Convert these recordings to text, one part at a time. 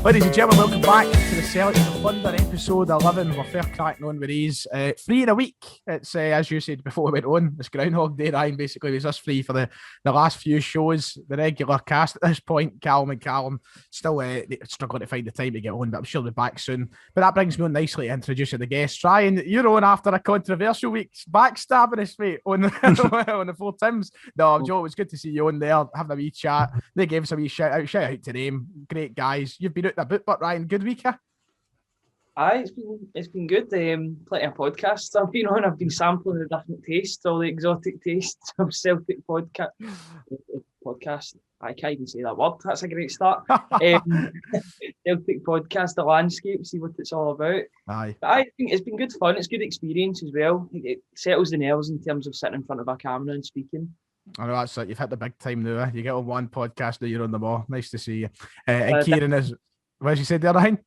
Ladies and gentlemen, welcome back to the Sellik Thunder episode 11. We're fair cracking on with these. 3 in a week. It's, as you said before we went on, it's Groundhog Day, Ryan. Basically, it was us free for the last few shows. The regular cast at this point, Callum, still struggling to find the time to get on, but I'm sure they'll be back soon. But that brings me on nicely to introducing the guests. Ryan, you're on after a controversial week, backstabbing us, mate, on the Four Tims. No, Joe, it was good to see you on there, having a wee chat. They gave us a wee shout out to them. Great guys. You've been out the boot, but Ryan, good week, huh? Aye, it's been good. Plenty of podcasts I've been on. I've been sampling the different tastes, all the exotic tastes of Celtic podcast. I can't even say that word. That's a great start. Celtic podcast, the landscape, see what it's all about. Aye. But I think it's been good fun. It's good experience as well. It settles the nerves in terms of sitting in front of a camera and speaking. I know that's it. You've hit the big time now. You get on one podcast, now you're on them all. Nice to see you. And Kieran is, what did you say there, Ryan?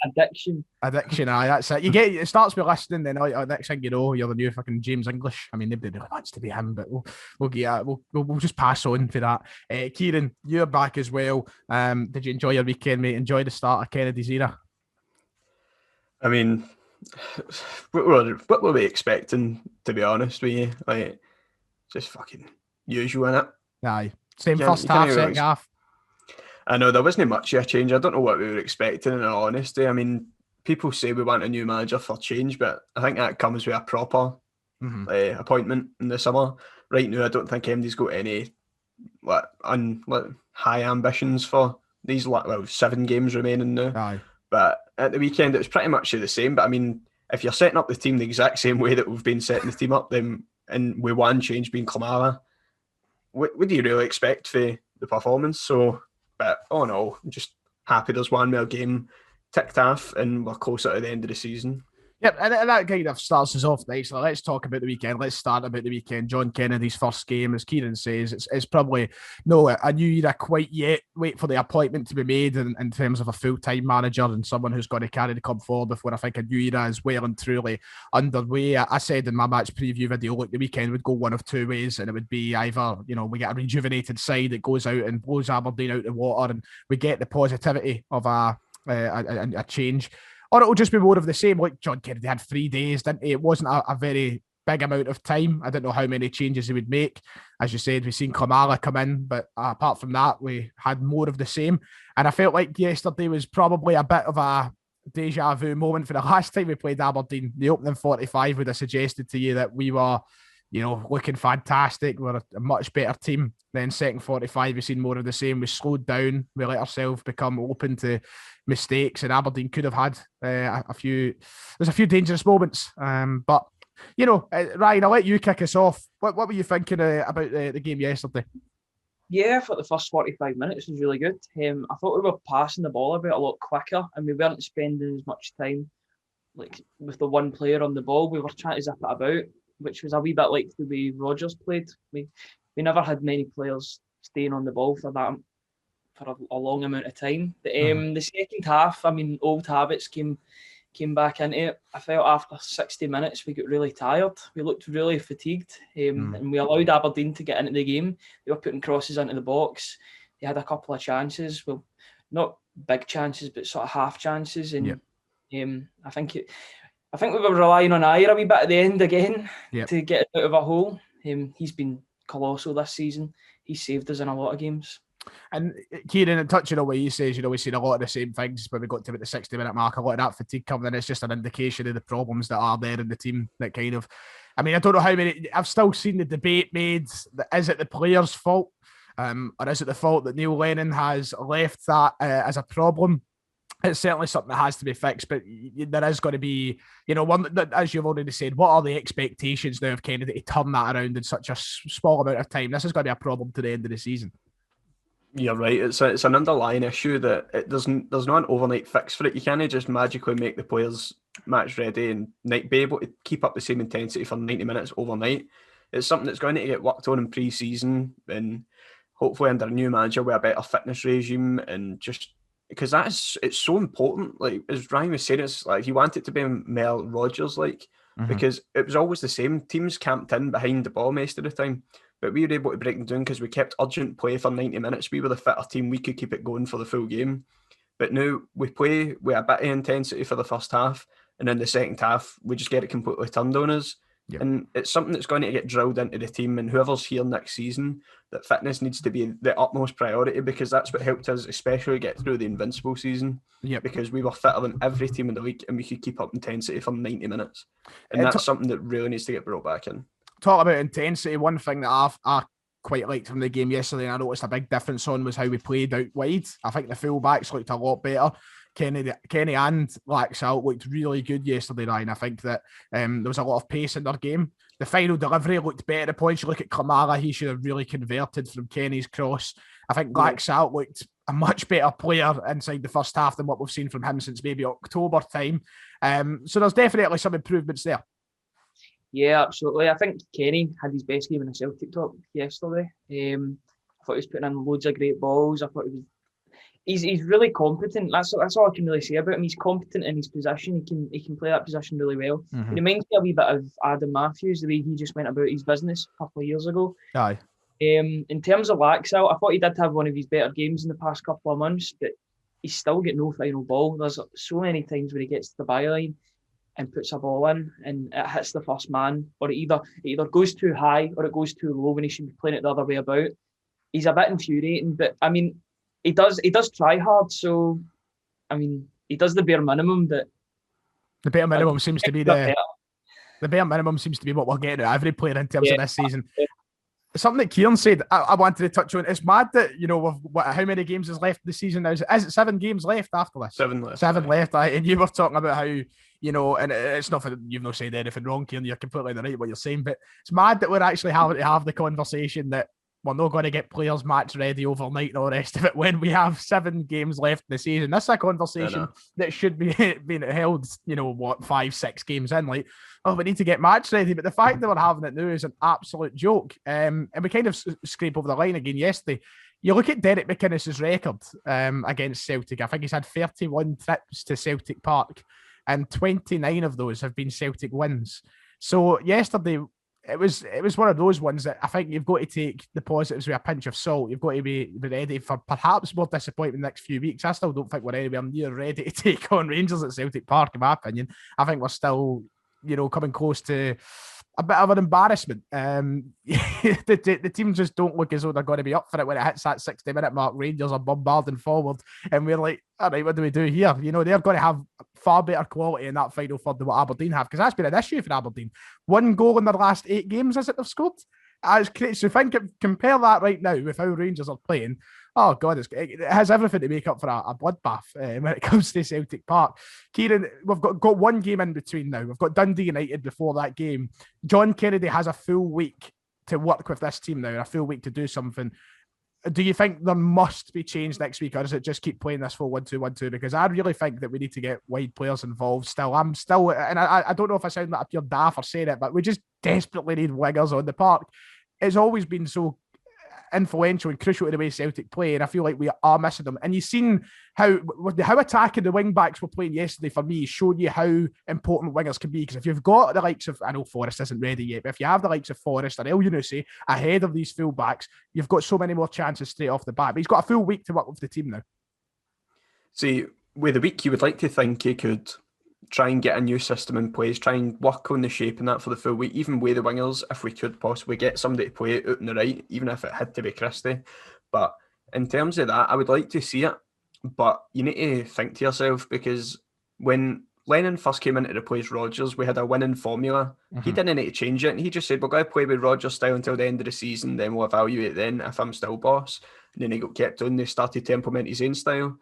Addiction, aye, that's it. It starts with listening, then next thing you know, you're the new fucking James English. I mean, nobody really wants to be him, but we'll just pass on for that. Kieran, you're back as well. Did you enjoy your weekend, mate? Enjoy the start of Kennedy's era? I mean, what were we expecting, to be honest with you? Like, just fucking usual, innit? Aye. Same first half, second half. I know there wasn't much of a change. I don't know what we were expecting, in all honesty. I mean, people say we want a new manager for change, but I think that comes with a proper appointment in the summer. Right now, I don't think anybody's got any high ambitions for these 7 games remaining now. Aye. But at the weekend, it was pretty much the same. But I mean, if you're setting up the team the exact same way that we've been setting the team up, then and with one change being Kamara, what do you really expect for the performance? So. But no, I'm just happy there's one more game ticked off and we're closer to the end of the season. Yep, and that kind of starts us off nicely. Let's talk about the weekend. Let's start about the weekend. John Kennedy's first game, as Kieran says, it's probably no a new era quite yet. Wait for the appointment to be made in terms of a full-time manager and someone who's going to carry the club forward before I think a new era is well and truly underway. I said in my match preview video, look, the weekend would go one of two ways, and it would be either, we get a rejuvenated side that goes out and blows Aberdeen out the water and we get the positivity of a change, or it'll just be more of the same. Like John Kennedy had 3 days, didn't he? It wasn't a very big amount of time. I don't know how many changes he would make. As you said, we've seen Kamala come in, but apart from that, we had more of the same. And I felt like yesterday was probably a bit of a deja vu moment for the last time we played Aberdeen. The opening 45 would have suggested to you that we were, looking fantastic. We're a much better team. Then second 45, we've seen more of the same. We slowed down. We let ourselves become open to mistakes, and Aberdeen could have had a few dangerous moments. But, Ryan, I'll let you kick us off. What were you thinking about the game yesterday? Yeah, I thought the first 45 minutes was really good. I thought we were passing the ball about a lot quicker and we weren't spending as much time with the one player on the ball. We were trying to zip it about, which was a wee bit like the way Rodgers played. We never had many players staying on the ball for a long amount of time. But the second half, old habits came back into it. I felt after 60 minutes we got really tired. We looked really fatigued, and we allowed Aberdeen to get into the game. They were putting crosses into the box. They had a couple of chances, well, not big chances, but sort of half chances. And I think we were relying on Ayer a wee bit at the end again to get out of a hole. He's been colossal this season. He saved us in a lot of games. And Kieran, touching on what he says, we've seen a lot of the same things when we got to about the 60-minute mark. A lot of that fatigue coming in. It's just an indication of the problems that are there in the team. That kind of, I don't know how many. I've still seen the debate made. Is it the players' fault, or is it the fault that Neil Lennon has left that as a problem? It's certainly something that has to be fixed, but there is going to be, one that, as you've already said, what are the expectations now of Kennedy to turn that around in such a small amount of time? This is going to be a problem to the end of the season. You're right. It's an underlying issue that there's not an overnight fix for it. You can't just magically make the players match ready and be able to keep up the same intensity for 90 minutes overnight. It's something that's going to get worked on in pre-season and hopefully under a new manager with a better fitness regime, and just because it's so important. Like as Ryan was saying, it's like he wanted to be Mel Rodgers, because it was always the same. Teams camped in behind the ball most of the time, but we were able to break them down because we kept urgent play for 90 minutes. We were the fitter team. We could keep it going for the full game. But now we play with a bit of intensity for the first half, and then the second half, we just get it completely turned on us. Yep. And it's something that's going to get drilled into the team, and whoever's here next season, that fitness needs to be the utmost priority, because that's what helped us especially get through the Invincible season. Yep. Because we were fitter than every team in the league, and we could keep up intensity for 90 minutes. And that's something that really needs to get brought back in. Talk about intensity. One thing that I quite liked from the game yesterday, and I noticed a big difference on, was how we played out wide. I think the fullbacks looked a lot better. Kenny and Laxalt looked really good yesterday, Ryan. I think that there was a lot of pace in their game. The final delivery looked better at points. You look at Kamara, he should have really converted from Kenny's cross. I think Laxalt looked a much better player inside the first half than what we've seen from him since maybe October time. So there's definitely some improvements there. Yeah, absolutely. I think Kenny had his best game in a Celtic top yesterday. I thought he was putting in loads of great balls. I thought he's really competent. That's all I can really say about him. He's competent in his position. He can play that position really well. Mm-hmm. He reminds me a wee bit of Adam Matthews, the way he just went about his business a couple of years ago. Aye. In terms of Laxalt, I thought he did have one of his better games in the past couple of months, but he's still got no final ball. There's so many times when he gets to the byline and puts a ball in and it hits the first man, or it either goes too high or it goes too low when he should be playing it the other way about. He's a bit infuriating, but I mean, he does try hard, so I mean, he does the bare minimum. That the bare minimum seems to be the bare minimum seems to be what we're getting out of every player in terms of this season. Something that Kieran said, I wanted to touch on. It's mad that, how many games is left this season now? Is it 7 games left after this? 7 left. 7 left. And you were talking about how, and it's not that you've not said anything wrong, Kieran. You're completely right what you're saying, but it's mad that we're actually having to have the conversation that we're not going to get players match ready overnight and all the rest of it when we have 7 games left in the season. This is a conversation that should be being held, 5-6 games in. Like, we need to get match ready. But the fact that we're having it now is an absolute joke. And we kind of scrape over the line again yesterday. You look at Derek McInnes's record against Celtic. I think he's had 31 trips to Celtic Park, and 29 of those have been Celtic wins. So yesterday, it was one of those ones that I think you've got to take the positives with a pinch of salt. You've got to be ready for perhaps more disappointment in the next few weeks. I still don't think we're anywhere near ready to take on Rangers at Celtic Park, in my opinion. I think we're still, coming close to a bit of an embarrassment. The team just don't look as though they're going to be up for it when it hits that 60-minute mark. Rangers are bombarding forward, and we're like, all right, what do we do here? They're going to have far better quality in that final third than what Aberdeen have, because that's been an issue for Aberdeen. 1 goal in their last 8 games, is it, they've scored? It's crazy. So compare that right now with how Rangers are playing. Oh, God, it has everything to make up for a bloodbath when it comes to Celtic Park. Kieran, we've got 1 game in between now. We've got Dundee United before that game. John Kennedy has a full week to work with this team now, a full week to do something. Do you think there must be change next week, or does it just keep playing this full 1-2-1-2? Because I really think that we need to get wide players involved still. And I don't know if I sound like a pure daft for saying it, but we just desperately need wingers on the park. It's always been so influential and crucial to the way Celtic play, and I feel like we are missing them. And you've seen how attacking the wing backs were playing yesterday, for me, showed you how important wingers can be. Because if you've got the likes of, I know Forrest isn't ready yet, but if you have the likes of Forrest or El Yunusi ahead of these full backs, you've got so many more chances straight off the bat. But he's got a full week to work with the team now. See, with the week, you would like to think he could try and get a new system in place, try and work on the shape and that for the full week, even with the wingers, if we could possibly get somebody to play it out on the right, even if it had to be Christie. But in terms of that, I would like to see it, but you need to think to yourself, because when Lennon first came in to replace Rodgers, we had a winning formula. Mm-hmm. He didn't need to change it, and he just said, we're going to play with Rodgers' style until the end of the season, then we'll evaluate then if I'm still boss. And then he got kept on, they started to implement his own style.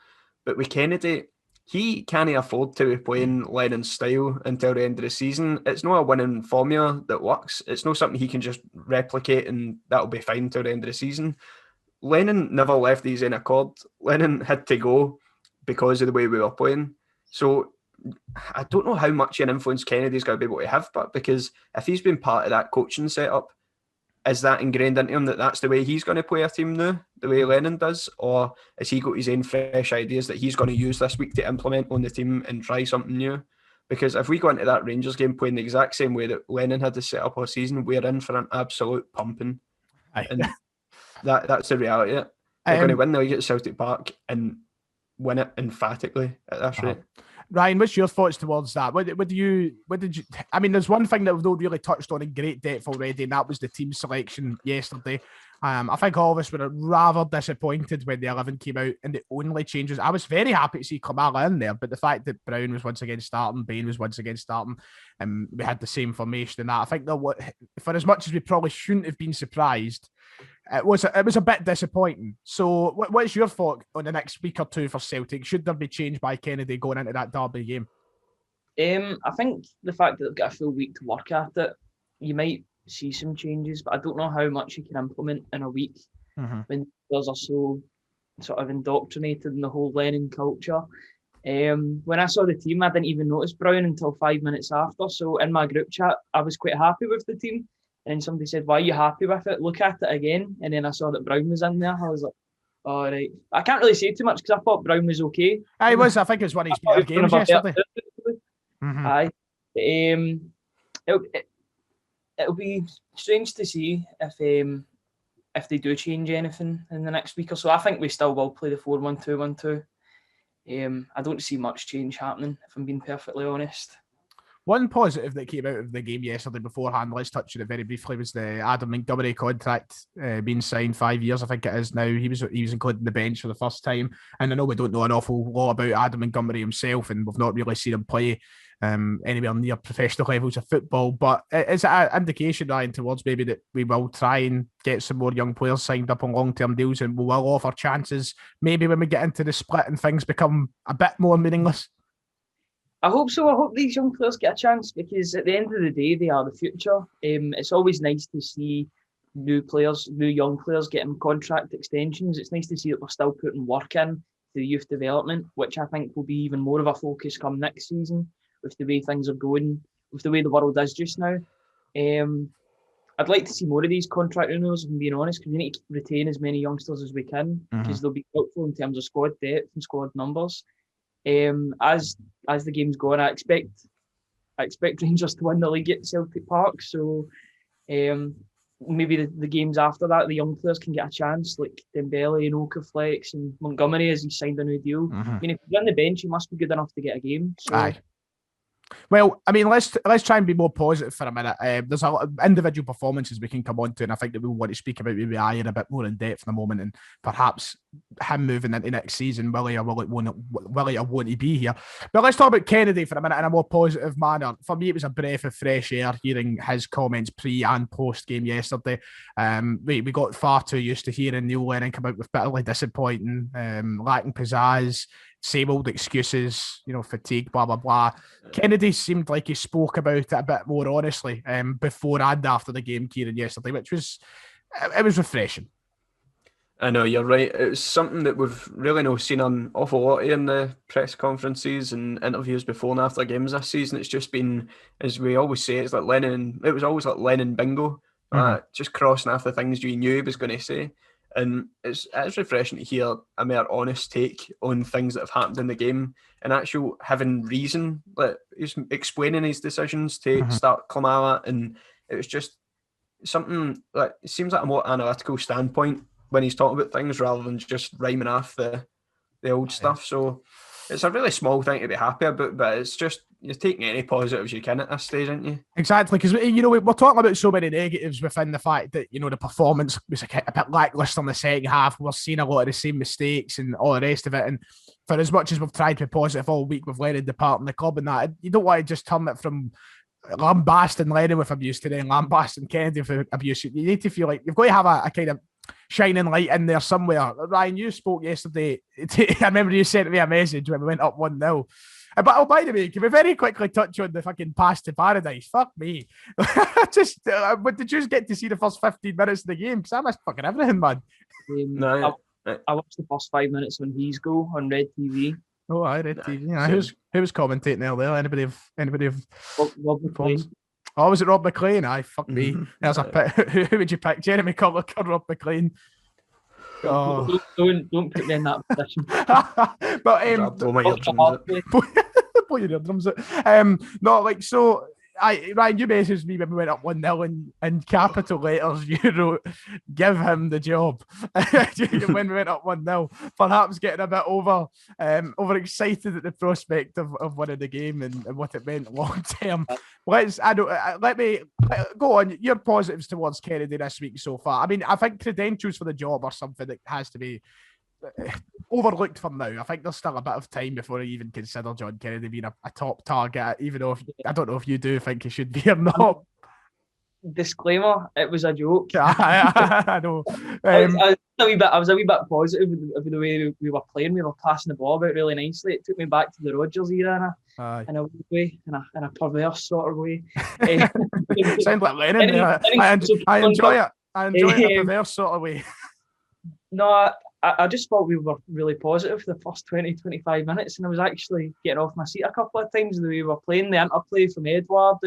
But with Kennedy, he can't afford to be playing Lennon's style until the end of the season. It's not a winning formula that works. It's not something he can just replicate and that'll be fine until the end of the season. Lennon never left his own accord. Lennon had to go because of the way we were playing. So I don't know how much an influence Kennedy's going to be able to have, but because if he's been part of that coaching setup, is that ingrained into him that that's the way he's going to play a team now, the way Lennon does? Or has he got his own fresh ideas that he's going to use this week to implement on the team and try something new? Because if we go into that Rangers game playing the exact same way that Lennon had to set up all season, we're in for an absolute pumping. And that's the reality of it. They're going to win the league at Celtic Park, and win it emphatically at this rate. Ryan, what's your thoughts towards that? What did you? I mean, there's one thing that we've not really touched on in great depth already, and that was the team selection yesterday. I think all of us were rather disappointed when the 11 came out, and the only changes. I was very happy to see Kamala in there, but the fact that Brown was once again starting, Bain was once again starting, and we had the same formation and that. I think that for as much as we probably shouldn't have been surprised, it was a bit disappointing. So, what's your thought on the next week or two for Celtic? Should there be change by Kennedy going into that derby game? I think the fact that they've got a full week to work at it, you might see some changes, but I don't know how much you can implement in a week when players are so sort of indoctrinated in the whole Lennon culture. When I saw the team, I didn't even notice Brown until 5 minutes after. So in my group chat, I was quite happy with the team. And then somebody said, "Why are you happy with it? Look at it again." And then I saw that Brown was in there. I was like, "All right." I can't really say too much because I thought Brown was okay. I think it was one of his better games yesterday. Aye. It'll be strange to see if they do change anything in the next week or so. I think we still will play the 4-1-2-1-2. I don't see much change happening, if I'm being perfectly honest. One positive that came out of the game yesterday beforehand, let's touch on it very briefly, was the Adam Montgomery contract being signed 5 years, I think it is now. He was included in the bench for the first time. And I know we don't know an awful lot about Adam Montgomery himself, and we've not really seen him play anywhere near professional levels of football. But is it an indication, Ryan, towards maybe that we will try and get some more young players signed up on long-term deals and we will offer chances maybe when we get into the split and things become a bit more meaningless? I hope so. I hope these young players get a chance, because at the end of the day, they are the future. It's always nice to see new young players getting contract extensions. It's nice to see that we're still putting work in to the youth development, which I think will be even more of a focus come next season with the way things are going, with the way the world is just now. I'd like to see more of these contract renewals, if I'm being honest, because we need to retain as many youngsters as we can, because they'll be helpful in terms of squad depth and squad numbers. As the game's going, I expect Rangers to win the league at Celtic Park. So maybe the games after that, the young players can get a chance, like Dembele and Okaflex and Montgomery, as he signed a new deal. I mean, if you're on the bench, you must be good enough to get a game. So. Aye. Well, I mean, let's try and be more positive for a minute. There's a lot of individual performances we can come on to, and I think that we want to speak about maybe Ayer a bit more in depth in a moment, and perhaps him moving into next season, will he or won't he be here? But let's talk about Kennedy for a minute in a more positive manner. For me, it was a breath of fresh air hearing his comments pre and post game yesterday. We got far too used to hearing Neil Lennon come out with bitterly disappointing, lacking pizzazz, same old excuses, fatigue, blah, blah, blah. Kennedy seemed like he spoke about it a bit more honestly before and after the game, Kieran, yesterday, which was refreshing. I know, you're right. It's something that we've really not seen an awful lot in the press conferences and interviews before and after games this season. It's just been, as we always say, it was always like Lennon bingo, just crossing off the things you knew he was going to say. And it's refreshing to hear a more honest take on things that have happened in the game and actual having reason. Like, he's explaining his decisions to start Klamala, and it was just something like, it seems like a more analytical standpoint when he's talking about things rather than just rhyming off the old stuff. So it's a really small thing to be happy about, but it's just, you're taking any positives you can at this stage, aren't you? Exactly, because we're talking about so many negatives within the fact that the performance was a bit lacklustre in the second half. We're seeing a lot of the same mistakes and all the rest of it. And for as much as we've tried to be positive all week with Lennon departing the club and that, you don't want to just turn it from lambasting Lennon with abuse to then lambasting Kennedy for abuse. You need to feel like you've got to have a kind of shining light in there somewhere. Ryan, you spoke yesterday. I remember you sent me a message when we went up 1-0. But by the way, can we very quickly touch on the fucking pass to paradise? Fuck me. But did you just get to see the first 15 minutes of the game? Because I missed fucking everything, man. No, I watched the first 5 minutes on He's Go on Red TV. Oh, I Red TV. Yeah. Who was commentating there? Anybody of Rob McLean. Oh, was it Rob McLean? Aye, fuck me. There's a pick. Who would you pick? Jeremy Culloch or Rob McLean? Oh. Don't put me in that position. But blow your drums out. Blow your drums out. No, like, so Ryan, you messaged me when we went up 1-0 in capital letters. You wrote, "Give him the job." When we went up 1-0, perhaps getting a bit overexcited at the prospect of winning the game and what it meant long term. Let me go on. Your positives towards Kennedy this week so far. I mean, I think credentials for the job are something that has to be overlooked for now. I think there's still a bit of time before I even consider John Kennedy being a top target, even though I don't know if you do think he should be or not. Disclaimer, it was a joke. I know. I was a wee bit positive of the way we were playing. We were passing the ball about really nicely. It took me back to the Rodgers era in a way, in a perverse sort of way. Sounds like Lennon. I enjoy it. I enjoy it in a perverse sort of way. No, I just thought we were really positive for the first 20-25 minutes, and I was actually getting off my seat a couple of times the way we were playing, the interplay from Edward.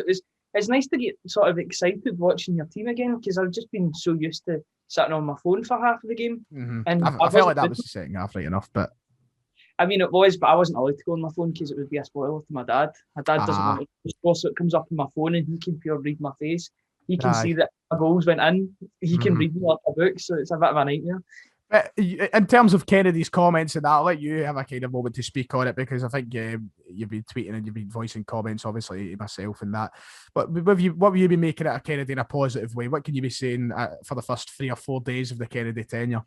It's nice to get sort of excited watching your team again, because I've just been so used to sitting on my phone for half of the game. Mm-hmm. And I felt like that was the second half, right enough, but I mean it was, but I wasn't allowed to go on my phone because it would be a spoiler to my dad. My dad doesn't want to score, so it comes up on my phone and he can pure read my face. He can see that my goals went in. He can read me like a book, so it's a bit of a nightmare. In terms of Kennedy's comments and that, I'll let you have a kind of moment to speak on it, because I think you've been tweeting and you've been voicing comments, obviously, myself and that. But what will you be making out of Kennedy in a positive way? What can you be saying for the first 3 or 4 days of the Kennedy tenure?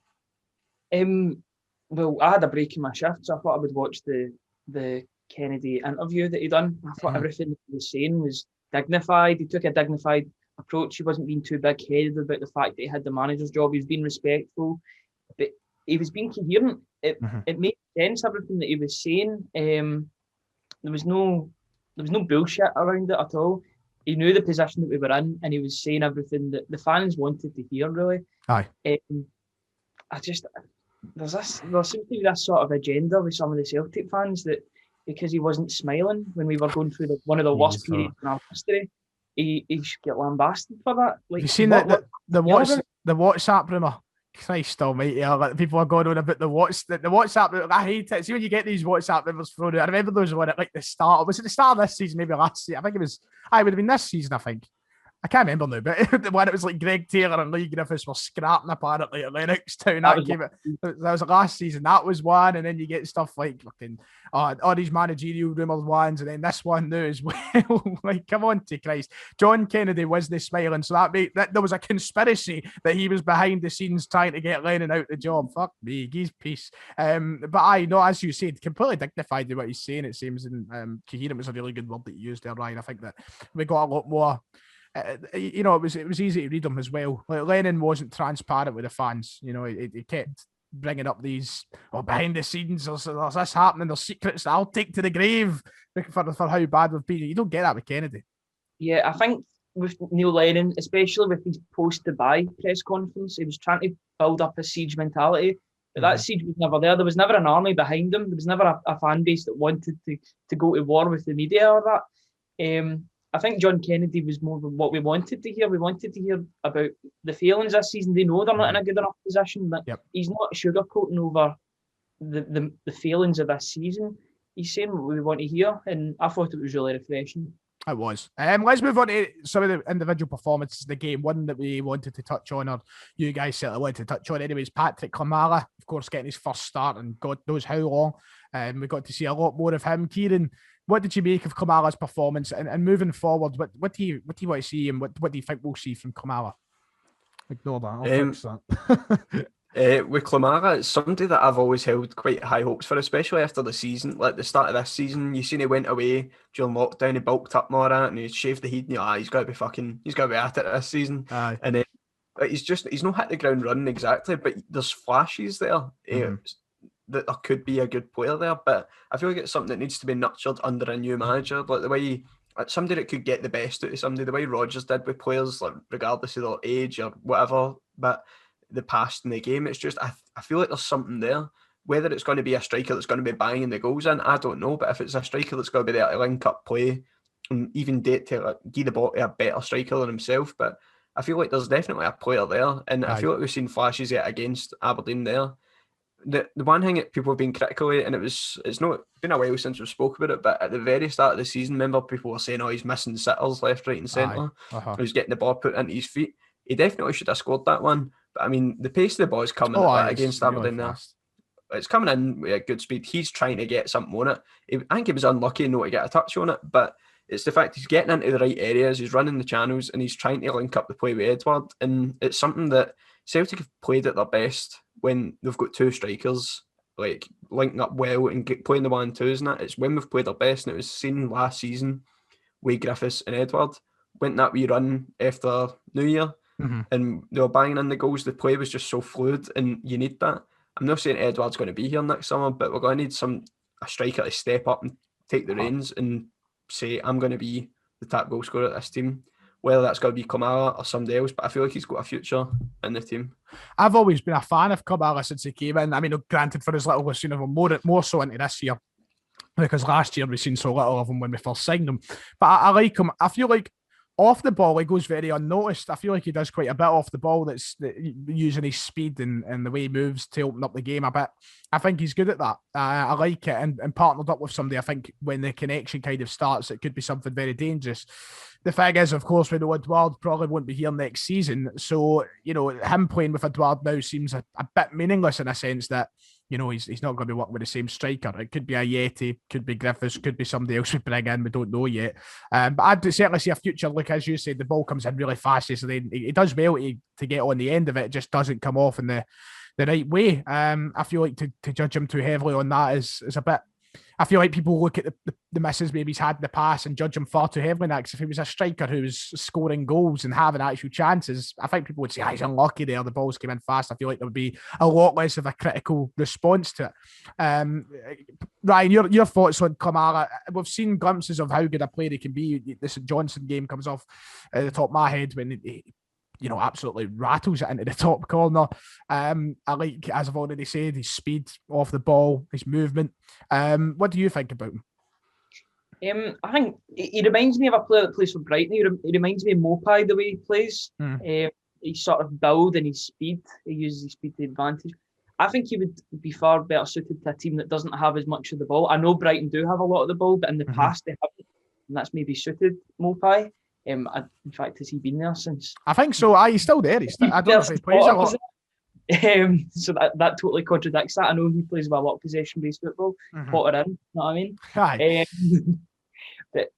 Well, I had a break in my shift, so I thought I would watch the Kennedy interview that he done. I thought everything he was saying was dignified. He took a dignified approach. He wasn't being too big-headed about the fact that he had the manager's job. He was being respectful. But he was being coherent. It made sense, everything that he was saying. There was no bullshit around it at all. He knew the position that we were in, and he was saying everything that the fans wanted to hear. Really, aye. There seems to be this sort of agenda with some of the Celtic fans that because he wasn't smiling when we were going through one of the worst periods in our history, he should get lambasted for that. Like, you seen the WhatsApp rumour? Christ almighty, people are going on about the WhatsApp. I hate it. See when you get these WhatsApp numbers thrown out. I remember those one at like the start. Was it the start of this season? Maybe last season. I think it was. It would have been this season. I think. I can't remember now, but the one it was like Greg Taylor and Lee Griffiths were scrapping apparently at Lennoxtown. That was last season. That was one, and then you get stuff like fucking all these managerial rumours ones, and then this one now as well. Like, come on to Christ, John Kennedy wasn't smiling, so that there was a conspiracy that he was behind the scenes trying to get Lennon out the job. Fuck me, he's peace. But I know, as you said, completely dignified in what he's saying. It seems, and coherent was a really good word that you used there, Ryan. I think that we got a lot more. It was easy to read them as well. Like, Lennon wasn't transparent with the fans. He kept bringing up these behind the scenes. There's this happening. There's secrets that I'll take to the grave for how bad we've been. You don't get that with Kennedy. Yeah, I think with Neil Lennon, especially with his post-Dubai press conference, he was trying to build up a siege mentality. But that siege was never there. There was never an army behind him. There was never a fan base that wanted to go to war with the media or that. I think John Kennedy was more of what we wanted to hear. We wanted to hear about the failings this season. They know they're not in a good enough position, but he's not sugarcoating over the failings of this season. He's saying what we want to hear, and I thought it was really refreshing. It was. Let's move on to some of the individual performances of the game. One that we wanted to touch on, or you guys certainly wanted to touch on anyways, Patrick Klimala, of course, getting his first start and God knows how long. We got to see a lot more of him. Kieran, what did you make of Klimala's performance? And moving forward, what do you want to see, and what do you think we'll see from Klimala? Ignore that. I'll fix that. With Klimala, it's somebody that I've always held quite high hopes for, especially after the season. Like the start of this season, you seen he went away during lockdown, he bulked up more and he shaved the head, and he's got to be at it this season. Aye. And then he's not hit the ground running exactly, but there's flashes there. That there could be a good player there, but I feel like it's something that needs to be nurtured under a new manager, like the way somebody that could get the best out of somebody, the way Rodgers did with players, like regardless of their age or whatever, but the past in the game. It's just I feel like there's something there. Whether it's going to be a striker that's going to be banging the goals in, I don't know, but if it's a striker that's going to be there to link up play and even date to give the ball to a better striker than himself, but I feel like there's definitely a player there, and I feel like we've seen flashes yet against Aberdeen there. the one thing that people have been critical of, and it's not been a while since we spoke about it, but at the very start of the season, remember people were saying, "Oh, he's missing sitters left, right, and centre. He's getting the ball put into his feet." He definitely should have scored that one. But I mean, the pace of the ball is coming against Aberdeen there. It's coming in with a good speed. He's trying to get something on it. I think he was unlucky not to get a touch on it, but it's the fact he's getting into the right areas, he's running the channels, and he's trying to link up the play with Edward. And it's something that Celtic have played at their best when they've got two strikers like linking up well and playing the 1-2s and that. It's when we've played our best, and it was seen last season with Griffiths and Edward. Went that wee run after New Year, and they were banging in the goals. The play was just so fluid, and you need that. I'm not saying Edward's going to be here next summer, but we're going to need a striker to step up and take the reins and say, I'm going to be the top goal scorer at this team. Whether that's going to be Kamara or somebody else, but I feel like he's got a future in the team. I've always been a fan of Kamara since he came in. I mean, granted, for as little we've seen of him, more so into this year, because last year we've seen so little of him when we first signed him. But I like him. I feel like off the ball, he goes very unnoticed. I feel like he does quite a bit off the ball that's using his speed and the way he moves to open up the game a bit. I think he's good at that. I like it. And partnered up with somebody, I think when the connection kind of starts, it could be something very dangerous. The thing is, of course, we know Edouard probably won't be here next season. So, him playing with Edouard now seems a bit meaningless in a sense that, he's not going to be working with the same striker. It could be a Yeti, could be Griffiths, could be somebody else we bring in. We don't know yet. But I'd certainly see a future. Like, as you said, the ball comes in really fast. So then he does well to get on the end of it. It just doesn't come off in the right way. I feel like to judge him too heavily on that is a bit. I feel like people look at the misses maybe he's had in the past and judge him far too heavily now. Because if he was a striker who was scoring goals and having actual chances, I think people would say, he's unlucky there. The balls came in fast. I feel like there would be a lot less of a critical response to it. Ryan, your thoughts on Kamara? We've seen glimpses of how good a player he can be. The St Johnstone game comes off at the top of my head when he absolutely rattles it into the top corner. I like, as I've already said, his speed off the ball, his movement. What do you think about him? I think he reminds me of a player that plays for Brighton. He reminds me of Mopai, the way he plays. He's sort of build and his speed. He uses his speed to advantage. I think he would be far better suited to a team that doesn't have as much of the ball. I know Brighton do have a lot of the ball, but in the past they haven't. And that's maybe suited Mopai. In fact, has he been there since? I think so. He's still there. I don't know if he plays a lot. So that totally contradicts that. I know he plays with a lot of possession-based football. Potter in, you know what I mean? Aye. But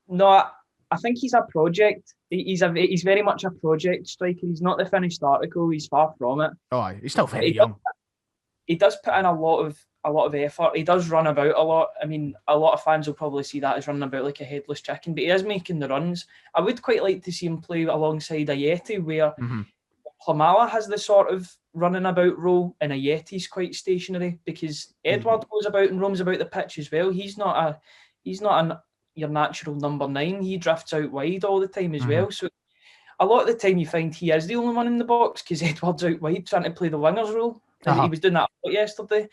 no, I think he's a project. He's very much a project striker. He's not the finished article. He's far from it. Oh, he's still very young. He does put in a lot of effort. He does run about a lot. I mean, a lot of fans will probably see that as running about like a headless chicken, but he is making the runs. I would quite like to see him play alongside a Yeti, where Klimala has the sort of running about role and a Yeti's quite stationary, because Edward goes about and roams about the pitch as well. He's not your natural number 9. He drifts out wide all the time as well. So a lot of the time you find he is the only one in the box because Edward's out wide trying to play the winger's role. He was doing that a lot yesterday.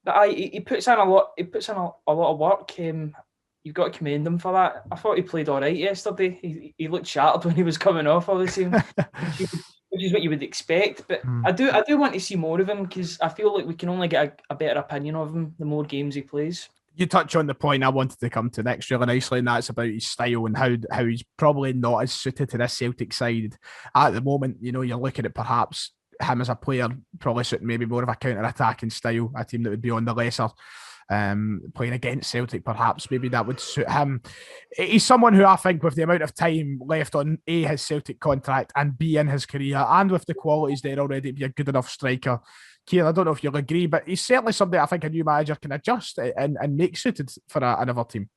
But he puts in a lot. He puts in a lot of work. You've got to commend him for that. I thought he played all right yesterday. He looked shattered when he was coming off, obviously, which is what you would expect. But I do want to see more of him, because I feel like we can only get a better opinion of him the more games he plays. You touch on the point I wanted to come to next really nicely, and that's about his style and how he's probably not as suited to this Celtic side at the moment. You're looking at perhaps him as a player probably suiting maybe more of a counter-attacking style, a team that would be on the lesser, playing against Celtic perhaps, maybe that would suit him. He's someone who I think, with the amount of time left on A, his Celtic contract, and B, in his career, and with the qualities there already, be a good enough striker. Kieran, I don't know if you'll agree, but he's certainly somebody I think a new manager can adjust and make suited for another team.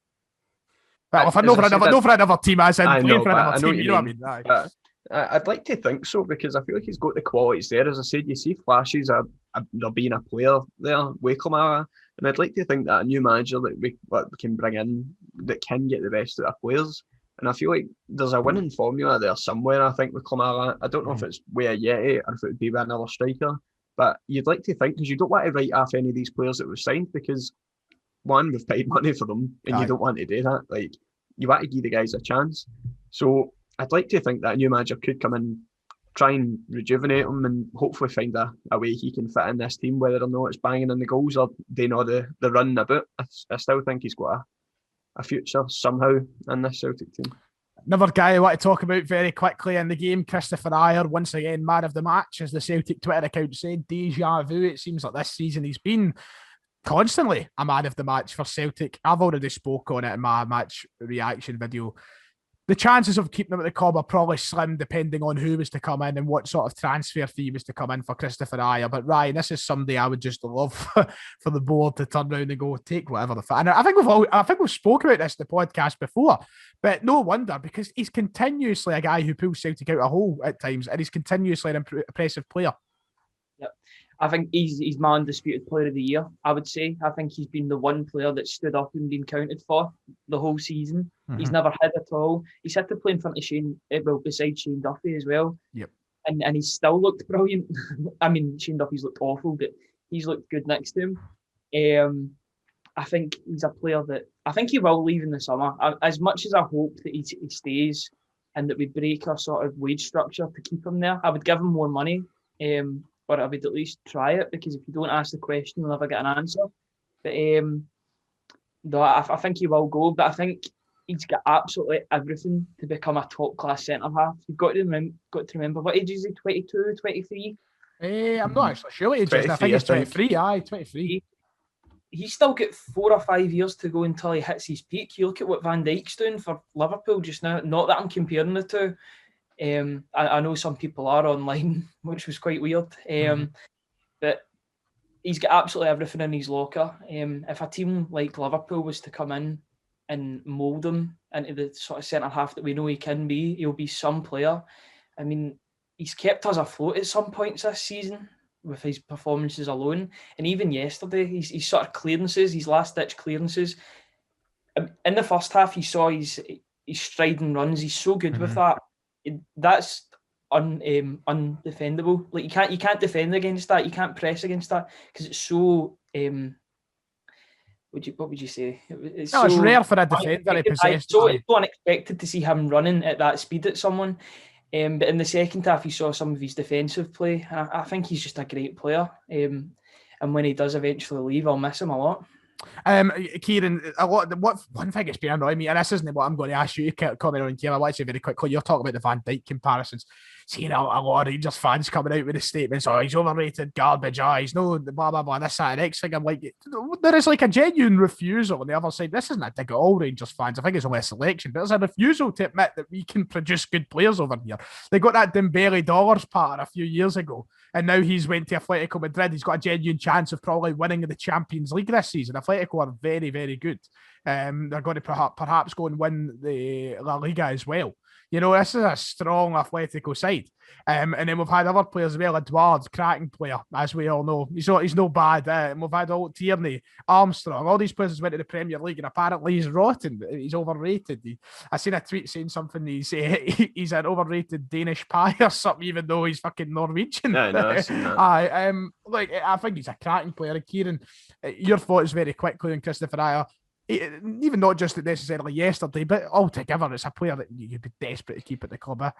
Well, for another team, as in playing for another team, you know what I mean? I'd like to think so, because I feel like he's got the qualities there. As I said, you see flashes of there being a player there with Kamara, and I'd like to think that a new manager that we can bring in that can get the best out of players. And I feel like there's a winning formula there somewhere, I think, with Kamara. I don't know if it's with a Yeti or if it would be with another striker, but you'd like to think, because you don't want to write off any of these players that we've signed, because one, we've paid money for them, and you don't want to do that. Like, you want to give the guys a chance. So I'd like to think that a new manager could come in try and rejuvenate him and hopefully find a way he can fit in this team, whether or not it's banging in the goals or doing all the running about. I still think he's got a future somehow in this Celtic team. Another guy I want to talk about very quickly in the game, Christopher Ayer, once again, man of the match, as the Celtic Twitter account said. Deja vu. It seems like this season he's been constantly a man of the match for Celtic. I've already spoke on it in my match reaction video. The chances of keeping him at the club are probably slim, depending on who was to come in and what sort of transfer fee was to come in for Christopher Ayer. But Ryan, this is somebody I would just love for the board to turn around and go, take whatever the and I think we've spoken about this in the podcast before, but no wonder, because he's continuously a guy who pulls Celtic out a hole at times, and he's continuously an impressive player. Yep. I think he's my undisputed player of the year, I would say. I think he's been the one player that stood up and been counted for the whole season. Mm-hmm. He's never hid at all. He's had to play in front of beside Shane Duffy as well. Yep. And he's still looked brilliant. I mean, Shane Duffy's looked awful, but he's looked good next to him. I think he's a player that I think he will leave in the summer. As much as I hope that he stays and that we break our sort of wage structure to keep him there, I would give him more money. Or I would at least try it, because if you don't ask the question, you'll never get an answer. But no, I think he will go. But I think he's got absolutely everything to become a top-class centre-half. You've got to remember, what age is he, 22, 23? I'm not actually sure what age is. I think he's 23, 23. He's still got 4 or 5 years to go until he hits his peak. You look at what Van Dijk's doing for Liverpool just now. Not that I'm comparing the two. I know some people are online, which was quite weird. But he's got absolutely everything in his locker. If a team like Liverpool was to come in and mould him into the sort of centre half that we know he can be, he'll be some player. I mean, he's kept us afloat at some points this season with his performances alone. And even yesterday, his sort of clearances, his last-ditch clearances. In the first half, you saw his striding runs. He's so good with that. That's undefendable. Like you can't defend against that. You can't press against that because it's so. What would you say? It's rare for a defender to possess. It's so unexpected to see him running at that speed at someone. But in the second half, you saw some of his defensive play. I think he's just a great player. And when he does eventually leave, I'll miss him a lot. Kieran, one thing that's been annoying me, and this isn't what I'm going to ask you to comment on, Kieran. I want to say very quickly, you're talking about the Van Dijk comparisons. Seeing a lot of Rangers fans coming out with the statements, oh, he's overrated, garbage, he's no blah blah blah, this, that, and next thing. I'm like, there is like a genuine refusal on the other side. This isn't a dig at all Rangers fans. I think it's only a selection, but there's a refusal to admit that we can produce good players over here. They got that Dembele dollars pattern a few years ago, and now he's went to Atletico Madrid. He's got a genuine chance of probably winning the Champions League this season. Atletico are very, very good. They're going to perhaps go and win the La Liga as well. You know, this is a strong Atletico side. And then we've had other players as well. Edouard's cracking player, as we all know. He's no bad. And we've had Tierney, Armstrong. All these players went to the Premier League, and apparently he's rotten. He's overrated. I seen a tweet saying something. He's an overrated Danish pie or something, even though he's fucking Norwegian. Yeah, no, I've seen that. I think he's a cracking player. Kieran, your thoughts very quickly on Christopher Ayer. Even not just necessarily yesterday, but altogether, it's a player that you'd be desperate to keep at the club.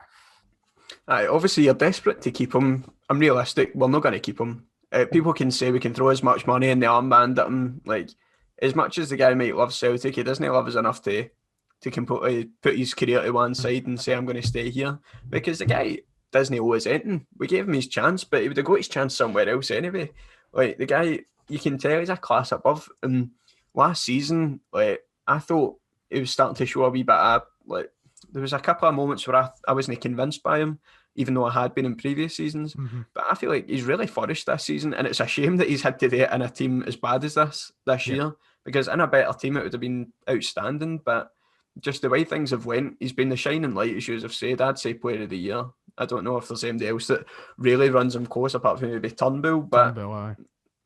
Obviously, you're desperate to keep him. I'm realistic. We're not going to keep him. People can say we can throw as much money in the armband at him. Like, as much as the guy might love Celtic, he doesn't love us enough to completely put his career to one side and say, I'm going to stay here. Because the guy doesn't owe us anything. We gave him his chance, but he would have got his chance somewhere else anyway. Like, the guy, you can tell he's a class above. And last season, like, I thought he was starting to show a wee bit of, like, there was a couple of moments where I wasn't convinced by him, even though I had been in previous seasons. Mm-hmm. But I feel like he's really flourished this season, and it's a shame that he's had to do it in a team as bad as this year, because in a better team it would have been outstanding. But just the way things have went, he's been the shining light, as you have said. I'd say player of the year. I don't know if there's anybody else that really runs him close, apart from maybe Turnbull. But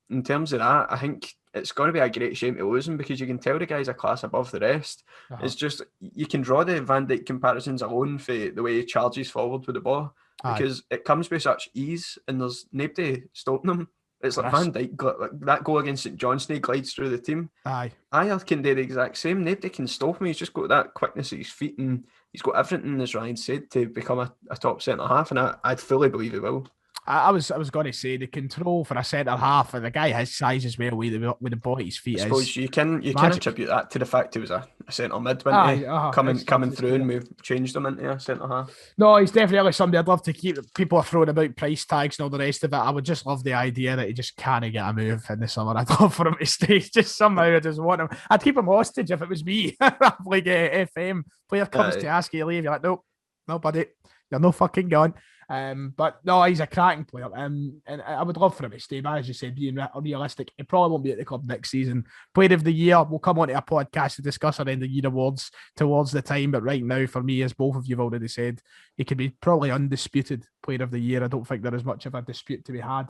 in terms of that, I think it's going to be a great shame to lose him, because you can tell the guy's a class above the rest. It's just, you can draw the Van Dijk comparisons alone for the way he charges forward with the ball, because it comes with such ease and there's nobody stopping him. It's like Van Dijk, that goal against St Johnstone, he glides through the team. Aye. I can do the exact same. Nobody can stop him. He's just got that quickness at his feet, and he's got everything, as Ryan said, to become a top centre half. And I'd fully believe he will. I was going to say the control for a centre half, and the guy his size as well with the ball at his feet. I suppose you can attribute that to the fact he was a centre mid, coming through, and we've changed him into a centre half. No, he's definitely somebody I'd love to keep. People are throwing about price tags and all the rest of it. I would just love the idea that he just can't get a move in the summer. I'd love for him to stay. Just somehow I just want him. I'd keep him hostage if it was me. Like FM player comes to ask you to leave, you're like, nope, no, buddy, you're no fucking gone. But no, he's a cracking player, and I would love for him to stay. But as you said, being realistic, he probably won't be at the club next season. Player of the year, we'll come on to a podcast to discuss our end of year awards towards the time. But right now, for me, as both of you have already said, he could be probably undisputed player of the year. I don't think there is much of a dispute to be had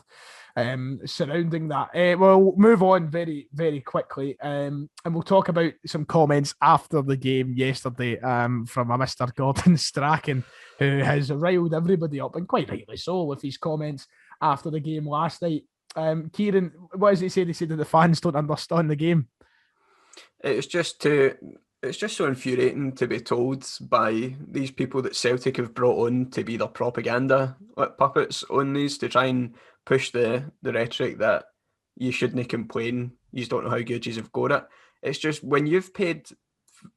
surrounding that. We'll move on very, very quickly, and we'll talk about some comments after the game yesterday from a Mr. Gordon Strachan, who has riled everybody up, and quite rightly so, with his comments after the game last night. Kieran, what does he say? They said that the fans don't understand the game. It's just so infuriating to be told by these people that Celtic have brought on to be their propaganda puppets on these, to try and push the rhetoric that you shouldn't complain, you don't know how good you have got it. It's just, when you've paid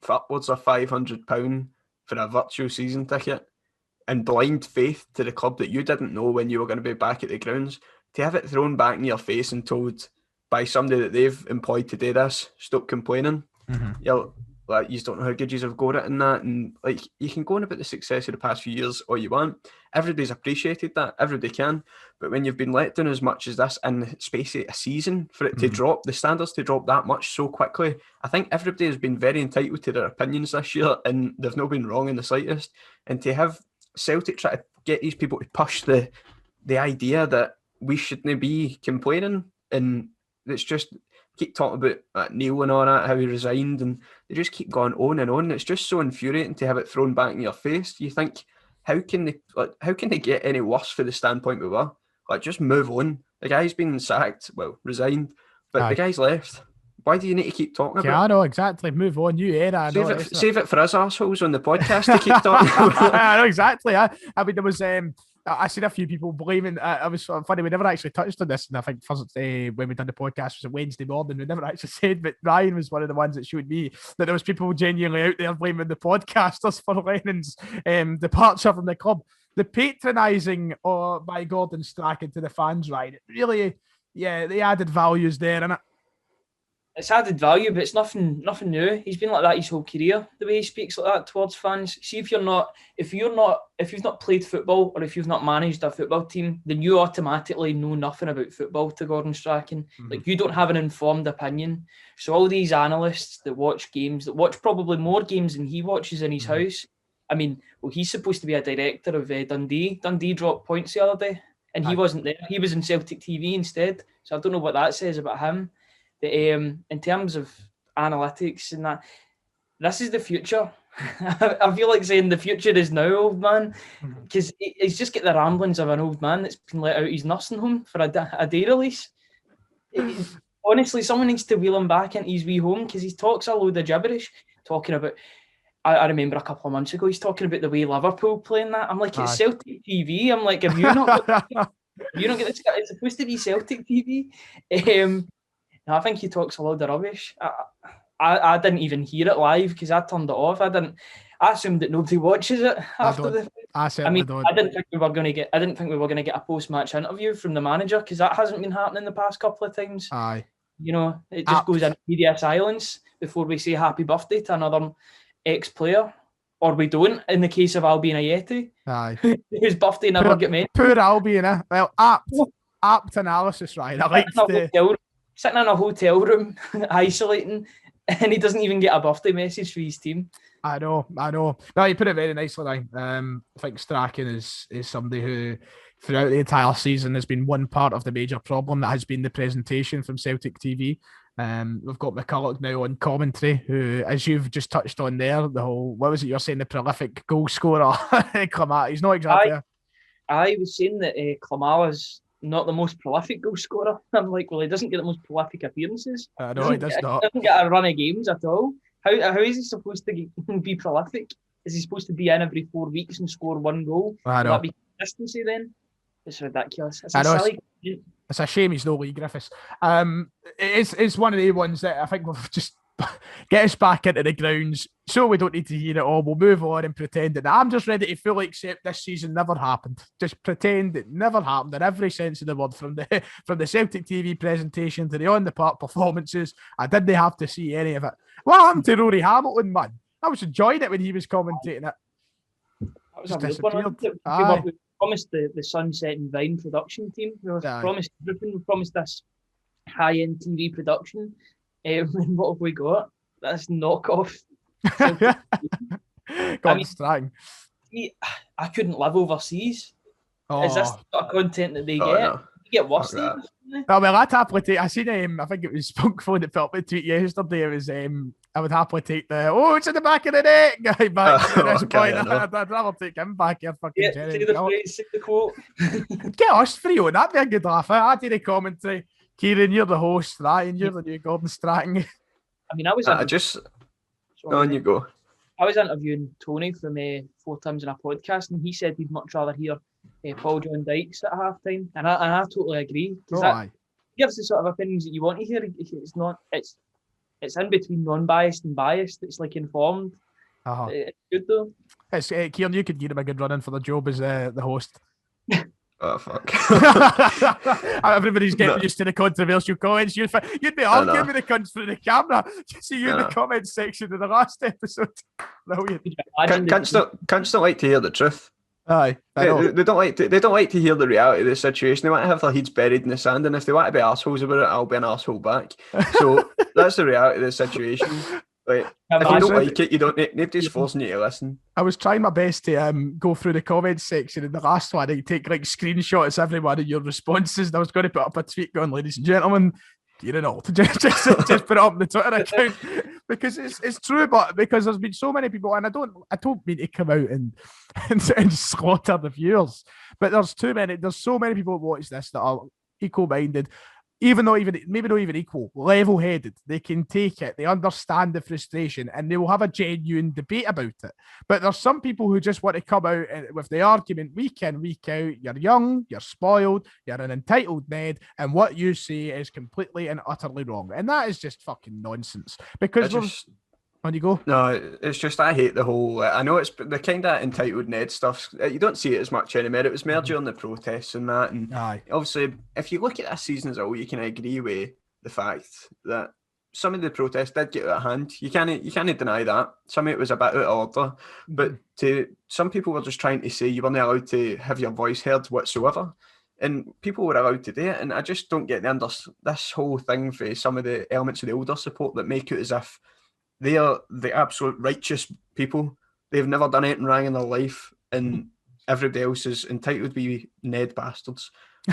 upwards of £500 for a virtual season ticket, and blind faith to the club that you didn't know when you were going to be back at the grounds, to have it thrown back in your face and told by somebody that they've employed to do this, stop complaining. You're like, you don't know how good you have got it in that. And like, you can go on about the success of the past few years all you want. Everybody's appreciated that. Everybody can. But when you've been let down as much as this in the space of a season, for it to drop, the standards to drop that much so quickly, I think everybody has been very entitled to their opinions this year, and they've not been wrong in the slightest. And to have Celtic try to get these people to push the idea that we shouldn't be complaining, and it's just keep talking about Neil and all that, how he resigned, and they just keep going on and on. It's just so infuriating to have it thrown back in your face. You think, how can they get any worse for the standpoint we were? Like, just move on. The guy's been sacked, resigned, but the guy's left. Why do you need to keep talking about it? Yeah, I know, exactly. Move on, new era. Save it for us arseholes on the podcast to keep talking about it. I know, exactly. I mean, there was... I seen a few people blaming. It was funny. We never actually touched on this, and I think Thursday when we done the podcast was a Wednesday morning. We never actually said, but Ryan was one of the ones that showed me that there was people genuinely out there blaming the podcasters for Lennon's departure from the club. The patronising by Gordon Strachan to the fans, right? It really, the added values there, innit? It's added value, but it's nothing new. He's been like that his whole career. The way he speaks like that towards fans. See, if you've not played football, or if you've not managed a football team, then you automatically know nothing about football to Gordon Strachan. Like, you don't have an informed opinion. So all these analysts that watch games, that watch probably more games than he watches in his house. I mean, he's supposed to be a director of Dundee. Dundee dropped points the other day, and he wasn't there. He was in Celtic TV instead. So I don't know what that says about him. But, in terms of analytics and that, this is the future. I feel like saying the future is now, old man, because he's just got the ramblings of an old man that's been let out his nursing home for a day release. Honestly, someone needs to wheel him back into his wee home, because he talks a load of gibberish, talking about... I remember a couple of months ago, he's talking about the way Liverpool playing that. I'm like, it's Celtic TV. I'm like, have you not get this guy? It's supposed to be Celtic TV. I think he talks a lot of rubbish. I didn't even hear it live because I turned it off. I assumed that nobody watches it after the. I don't. I didn't think we were going to get a post-match interview from the manager, because that hasn't been happening the past couple of times. Aye. You know, it just goes into media silence before we say happy birthday to another ex-player, or we don't. In the case of Albion Ayeti, whose birthday never get made. Poor Albion, eh? Well, apt analysis, right? I like sitting in a hotel room, isolating, and he doesn't even get a birthday message for his team. I know. No, you put it very nicely, Ryan. I think Strachan is somebody who, throughout the entire season, has been one part of the major problem that has been the presentation from Celtic TV. We've got McCulloch now on commentary, who, as you've just touched on there, the whole, what was it you're saying, the prolific goal scorer, Klamala. He's not exactly... I was saying that Klamala's not the most prolific goal scorer. I'm like, well, he doesn't get the most prolific appearances. No, he does not. Doesn't get a run of games at all. How is he supposed to be prolific? Is he supposed to be in every 4 weeks and score 1 goal? I know. Will that be consistency then? It's ridiculous. It's I know. silly. It's a shame he's no Lee Griffiths. It's one of the ones that I think will just get us back into the grounds so we don't need to hear it all. We'll move on and pretend that I'm just ready to fully accept this season never happened. Just pretend it never happened in every sense of the word, from the Celtic TV presentation to the on the park performances. I didn't have to see any of it. What happened to Rory Hamilton, man? I was enjoying it when he was commentating it. That was Just a weird one. disappeared. We promised the Sunset and Vine production team. We promised everything. We promised this high-end TV production. And what have we got? That's knockoff. Strang. I couldn't live overseas. Oh. Is this the sort of content that they get? No. You get worse Fuck things. Oh, well, I'd happily take. I seen I think it was Spunkphone that put up a tweet yesterday. It was I would happily take it's in the back of the net guy back. I'd rather take him back here. Fucking Jerry. Say the phrase, say the quote. Get us free on that'd be a good laugh. I did a commentary. Kieran, you're the host. Ryan, you're the new Gordon Stratton. I mean, I was. On you go. I was interviewing Tony from 4 Times in a Podcast, and he said he'd much rather hear Paul John Dykes at half time, and I totally agree. That gives the sort of opinions that you want to hear. It's not. It's in between non-biased and biased. It's like informed. It's good though. It's Kieran. You could give him a good run in for the job as the host. Oh fuck! Everybody's getting used to the controversial comments. You'd be arguing with the cunts through the camera. You see you in the comments section of the last episode. Brilliant. Cunts don't like to hear the truth. Aye, they don't like to hear the reality of the situation. They want to have their heads buried in the sand, and if they want to be assholes about it, I'll be an asshole back. So that's the reality of the situation. Like, if you don't like it, you don't. Nobody's forcing you to listen. I was trying my best to go through the comments section in the last one and take like screenshots of every one of your responses. And I was going to put up a tweet going, "Ladies and gentlemen, you're an alt." just put it up on the Twitter account because it's true. But because there's been so many people, and I don't mean to come out and slaughter the viewers, but there's so many people who watch this that are equal-minded. Maybe not even equal, level-headed. They can take it. They understand the frustration and they will have a genuine debate about it. But there's some people who just want to come out with the argument week in, week out. You're young, you're spoiled, you're an entitled Ned, and what you say is completely and utterly wrong. And that is just fucking nonsense. Because on you go. No, it's just I hate the whole. I know it's the kind of entitled Ned stuff. You don't see it as much anymore. It was more during the protests and that. And obviously, if you look at this season as a whole, you can agree with the fact that some of the protests did get out of hand. You can't deny that. Some of it was a bit out of order. But some people were just trying to say you weren't allowed to have your voice heard whatsoever. And people were allowed to do it. And I just don't get this whole thing for some of the elements of the older support that make it as if they are the absolute righteous people. They've never done anything wrong in their life, and everybody else is entitled to be Ned bastards.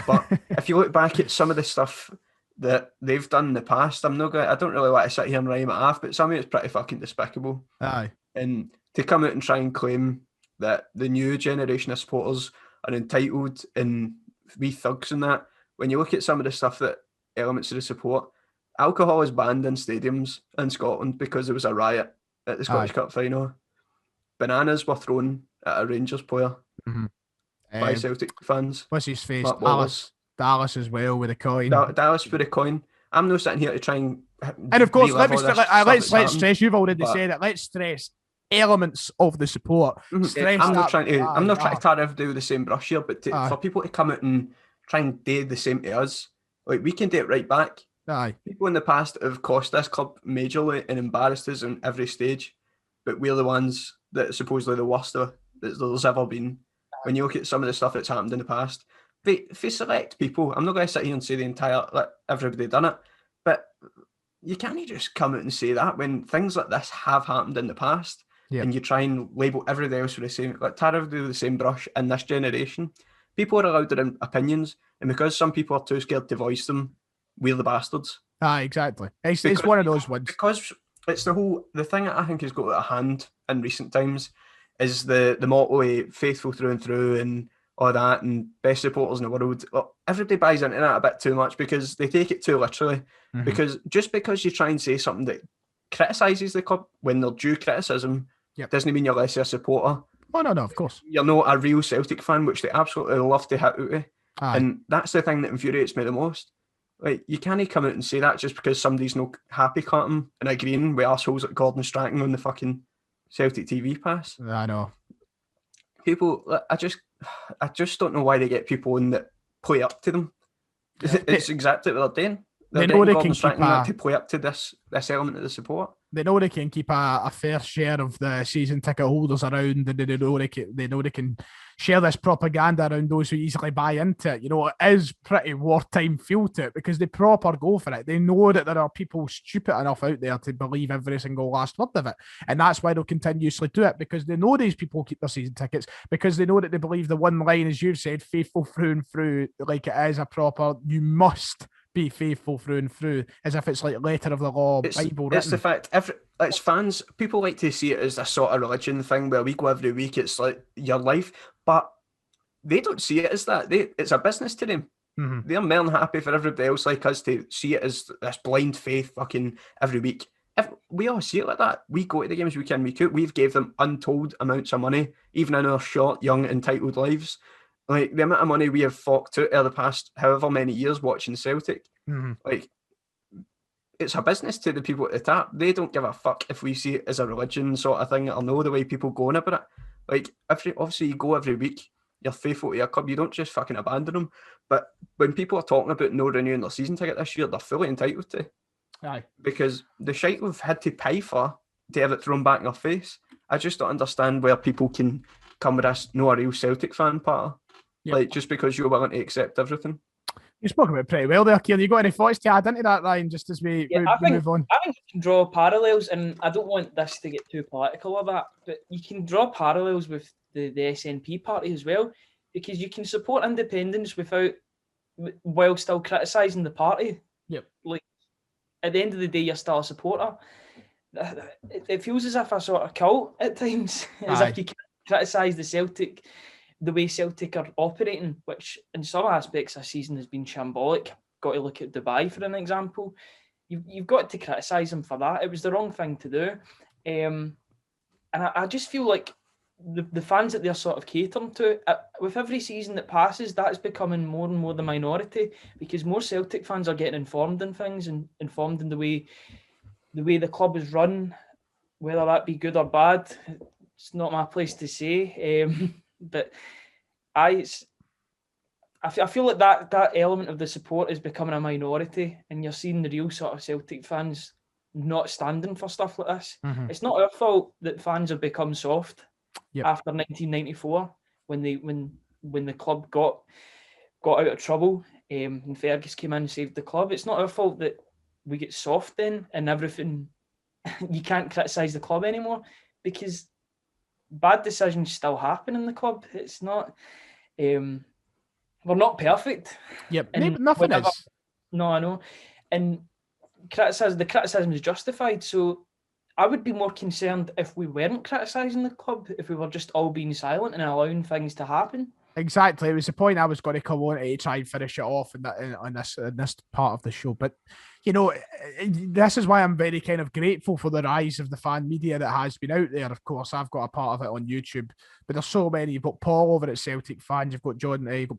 But if you look back at some of the stuff that they've done in the past, I don't really want to sit here and rhyme it off, but some of it's pretty fucking despicable. Aye. And to come out and try and claim that the new generation of supporters are entitled and wee thugs and that, when you look at some of the stuff that elements of the support, alcohol is banned in stadiums in Scotland because there was a riot at the Scottish Cup final. Bananas were thrown at a Rangers player by Celtic fans. What's his face? Dallas as well with a coin. Dallas with a coin. I'm not sitting here to try and of course, let's stress. You've already said it. Let's stress elements of the support. I'm not trying to tar everybody with the same brush here, but for people to come out and try and do the same to us, like we can do it right back. Aye. People in the past have cost this club majorly and embarrassed us on every stage, but we're the ones that are supposedly the worst that there's ever been. When you look at some of the stuff that's happened in the past, for select people, I'm not going to sit here and say everybody done it, but you can't just come out and say that when things like this have happened in the past, and you try and label everybody else with the same, tar everybody with the same brush in this generation. People are allowed their opinions, and because some people are too scared to voice them, we're the bastards. Exactly. It's one of those ones. Because it's the thing that I think has got out of hand in recent times is the motto of faithful through and through, and all that, and best supporters in the world. Well, everybody buys into that a bit too much because they take it too literally. Mhm. Because just because you try and say something that criticises the club when they're due criticism, doesn't mean you're less a supporter. Oh, no, of course. You're not a real Celtic fan, which they absolutely love to hit out of. And that's the thing that infuriates me the most. Like, you can't come out and say that just because somebody's not happy cutting and agreeing with assholes like Gordon Strachan on the fucking Celtic TV pass. I know. People, I just don't know why they get people in that play up to them. It's exactly what they're doing. They're getting Gordon Strachan to play up to this element of the support. They know they can keep a fair share of the season ticket holders around, and they know they can share this propaganda around those who easily buy into it. You know, it is pretty wartime feel to it because they proper go for it. They know that there are people stupid enough out there to believe every single last word of it. And that's why they'll continuously do it, because they know these people keep their season tickets, because they know that they believe the one line, as you've said, faithful through and through, like it is a proper, you must be faithful through and through, as if it's like letter of the law, Bible written. It's the fact, it's fans, people like to see it as a sort of religion thing where we go every week, it's like your life, but they don't see it as that. It's a business to them. Mm-hmm. They're more than happy for everybody else like us to see it as this blind faith fucking every week. If we all see it like that, we go to the games week in, week out, we've gave them untold amounts of money, even in our short, young, entitled lives. Like, the amount of money we have forked out over the past however many years watching Celtic, like, it's a business to the people at the top. They don't give a fuck if we see it as a religion sort of thing or know the way people go on about it. Like, obviously you go every week, you're faithful to your club, you don't just fucking abandon them. But when people are talking about no renewing their season ticket this year, they're fully entitled to. Aye. Because the shite we've had to pay for to have it thrown back in our face, I just don't understand where people can come with this, no, a real Celtic fan part. Yep. Like, just because you're willing to accept everything. You spoke about it pretty well there, Kieran. You got any thoughts to add into that, Ryan, just as we move on? I think you can draw parallels, and I don't want this to get too political of that, but you can draw parallels with the SNP party as well, because you can support independence while still criticising the party. Yep. Like, at the end of the day, you're still a supporter. It feels as if a sort of cult at times, as if you can criticise the way Celtic are operating, which in some aspects this season has been shambolic. Got to look at Dubai for an example. You've got to criticise them for that. It was the wrong thing to do. And I just feel like the fans that they're sort of catering to, with every season that passes, that is becoming more and more the minority, because more Celtic fans are getting informed in things and informed in the way the club is run, whether that be good or bad. It's not my place to say. But I feel like that element of the support is becoming a minority, and you're seeing the real sort of Celtic fans not standing for stuff like this. Mm-hmm. It's not our fault that fans have become soft after 1994 when the club got out of trouble and Fergus came in and saved the club. It's not our fault that we get soft then and everything. You can't criticise the club anymore, because bad decisions still happen in the club. It's not, we're not perfect. Yep, nothing is. No, I know. And the criticism is justified. So I would be more concerned if we weren't criticising the club, if we were just all being silent and allowing things to happen. Exactly. It was the point I was going to come on to try and finish it off in this part of the show. But, you know, this is why I'm very kind of grateful for the rise of the fan media that has been out there. Of course, I've got a part of it on YouTube, but there's so many. You've got Paul over at Celtic Fans. You've got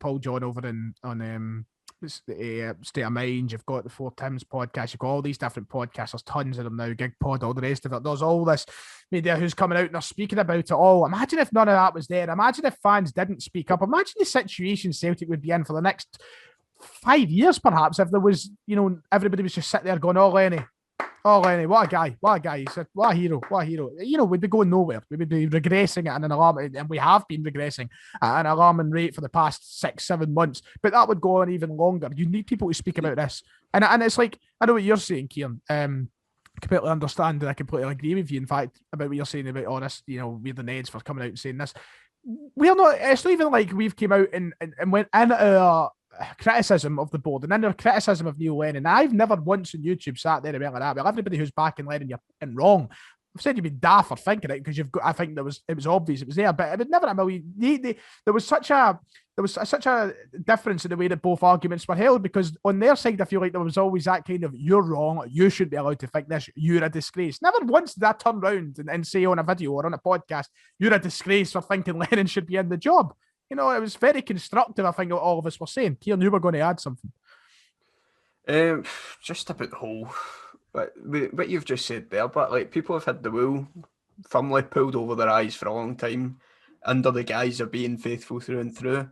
Paul John over on State of Mind. You've got the Four Tims podcast. You've got all these different podcasts. There's tons of them now. Gig Pod, all the rest of it. There's all this media who's coming out and they're speaking about it all. Imagine if none of that was there. Imagine if fans didn't speak up. Imagine the situation Celtic would be in for the next 5 years, perhaps, if there was, you know, everybody was just sitting there going, "Oh, Lenny, what a guy. He said, what a hero. You know, we'd be going nowhere. We would be regressing at an alarming, and we have been regressing at an alarming rate for the past 6-7 months. But that would go on even longer. You need people to speak about this. And it's like, I know what you're saying, Kieran. Completely understand, and I completely agree with you, in fact, about what you're saying about all this, you know, we're the Neds for coming out and saying this. We're not, it's not even like we've came out and went in our criticism of the board and in our criticism of Neil Lennon. I've never once on YouTube sat there and went like that. Well, everybody who's backing Lennon, you're wrong. I've said you'd be daft for thinking it, because it was obvious it was there, but it was never a million. There was such a there was such a difference in the way that both arguments were held, because on their side, I feel like there was always that kind of, you're wrong, you shouldn't be allowed to think this, you're a disgrace. Never once did I turn around and say on a video or on a podcast, you're a disgrace for thinking Lennon should be in the job. You know, it was very constructive, I think, what all of us were saying. Kieran, you were going to add something. Just about the whole, what you've just said there, but like, people have had the wool firmly pulled over their eyes for a long time under the guise of being faithful through and through.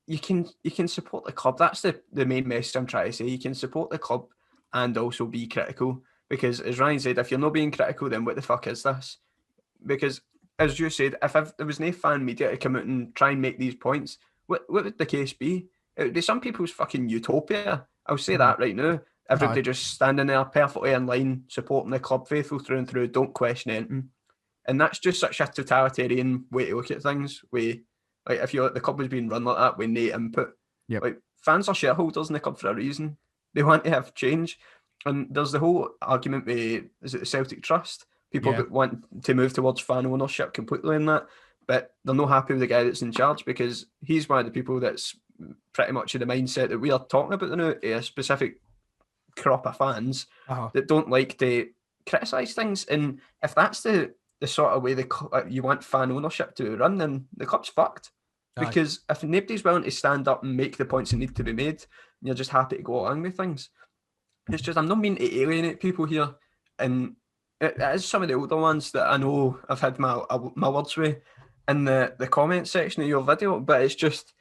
You can support the club. That's the main message I'm trying to say. You can support the club and also be critical, because as Ryan said, if you're not being critical, then what the fuck is this? Because as you said, if there was no fan media to come out and try and make these points, what would the case be? It would be some people's fucking utopia. I'll say that right now. Everybody just standing there perfectly in line, supporting the club, faithful through and through, don't question anything. And that's just such a totalitarian way to look at things. Like, if the club was being run like that with no input, like, fans are shareholders in the club for a reason. They want to have change. And there's the whole argument with, is it the Celtic Trust? People that want to move towards fan ownership completely in that, but they're not happy with the guy that's in charge, because he's one of the people that's pretty much in the mindset that we are talking about now, a specific crop of fans that don't like to criticise things. And if that's the sort of way you want fan ownership to run, then the club's fucked. Because if nobody's willing to stand up and make the points that need to be made, and you're just happy to go along with things, it's just, I'm not meaning to alienate people here, and it is some of the older ones that I know I've had my words with in the comment section of your video, but it's just,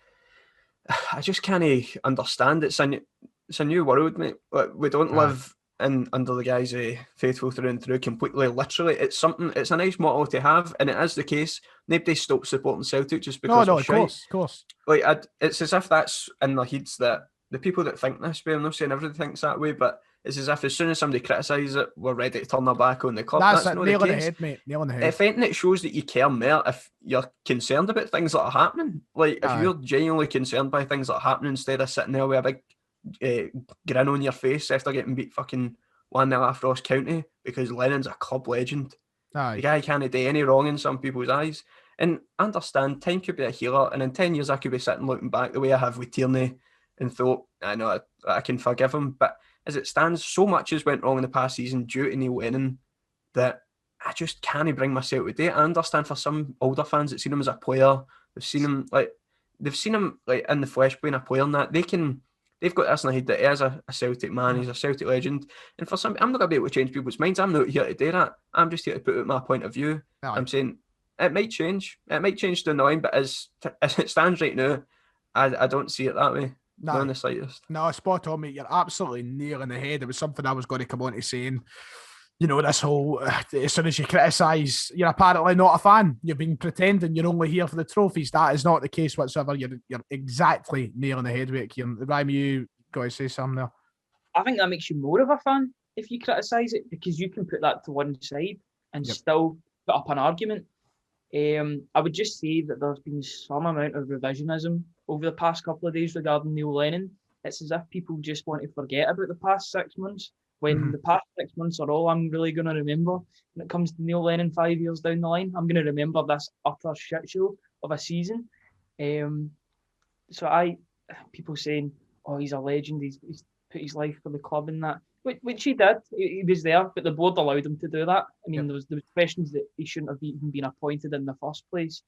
I just can't understand. It's a new world, mate. We don't live under the guise of faithful through and through completely. Literally, it's a nice motto to have, and it is the case. Nobody stops supporting Celtic just because of course. Like, it's as if that's in their heads, that the people that think this way, I'm not saying everybody thinks that way, but it's as if as soon as somebody criticises it, we're ready to turn our back on the club. That's not nail the on the case. head, mate. Nail on the head. If anything, it shows that you care more if you're concerned about things that are happening. Like, if you're genuinely concerned by things that are happening, instead of sitting there with a big grin on your face after getting beat fucking 1-0 after Ross County because Lennon's a club legend. The guy can't do any wrong in some people's eyes. And I understand, time could be a healer, and in 10 years I could be sitting looking back the way I have with Tierney and thought, I know I can forgive him. But as it stands, so much has went wrong in the past season due to Neil Lennon that I just can't bring myself to do it. I understand for some older fans that seen him as a player, they've seen him like in the flesh playing a player, and that they've got this in their head that he is a Celtic man, he's a Celtic legend. And for some, I'm not going to be able to change people's minds. I'm not here to do that. I'm just here to put out my point of view. I'm saying it might change. It might change down the line, but as it stands right now, I don't see it that way. Not in the slightest. No, spot on, mate. You're absolutely nailing the head. It was something I was going to come on to saying. You know, this whole, as soon as you criticise, you're apparently not a fan. You've been pretending you're only here for the trophies. That is not the case whatsoever. You're exactly nailing the head with it, Kieran. Ryan, you got to say something there. I think that makes you more of a fan if you criticise it, because you can put that to one side and still put up an argument. I would just say that there's been some amount of revisionism over the past couple of days regarding Neil Lennon. It's as if people just want to forget about the past 6 months, when the past 6 months are all I'm really going to remember. When it comes to Neil Lennon 5 years down the line, I'm going to remember this utter shit show of a season. People saying, oh, he's a legend, he's put his life for the club and that, which he did. He was there, but the board allowed him to do that. I mean, there was questions that he shouldn't have even been appointed in the first place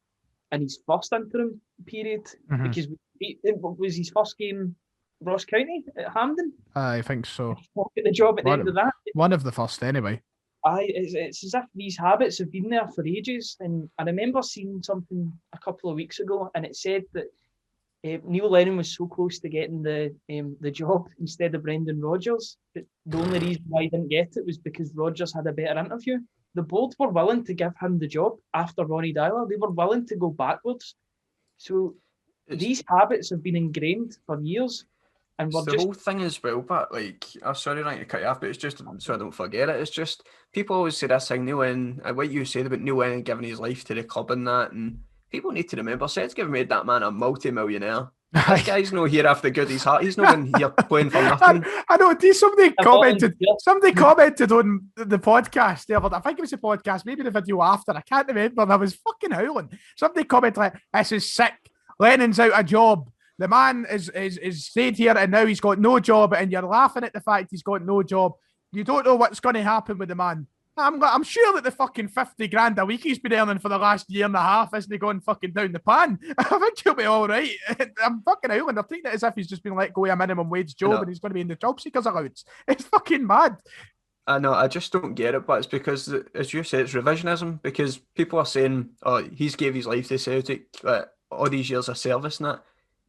in his first interim period, because it was his first game Ross County at Hampden. I think so. Get the job at the end of that. One of the first, anyway. It's as if these habits have been there for ages. And I remember seeing something a couple of weeks ago, and it said that Neil Lennon was so close to getting the job instead of Brendan Rodgers. But the only reason why he didn't get it was because Rodgers had a better interview. The board were willing to give him the job after Ronnie Dyler. They were willing to go backwards. So these habits have been ingrained for years. And the whole thing as well, but like, I'm sorry to cut you off, but it's just so I don't forget it. It's just, people always say this thing, Neil Lennon, what you said about Neil Lennon giving his life to the club and that, and people need to remember, Sedgwick made that man a multi-millionaire. This guy's no here after good his heart. He's not in here playing for nothing. I know. Somebody commented on the podcast the other day. I think it was the podcast, maybe the video after. I can't remember. I was fucking howling. Somebody commented like, "This is sick. Lennon's out of job. The man is stayed here and now he's got no job, and you're laughing at the fact he's got no job. You don't know what's going to happen with the man. I'm sure that the fucking 50 grand a week he's been earning for the last year and a half isn't going fucking down the pan. I think he'll be all right. I'm fucking out, and they're treating it as if he's just been let go of a minimum wage job and he's going to be in the job seekers allowance. It's fucking mad. I know, I just don't get it, but it's because, as you said, it's revisionism, because people are saying, oh, he's gave his life to Celtic, all these years of service and that.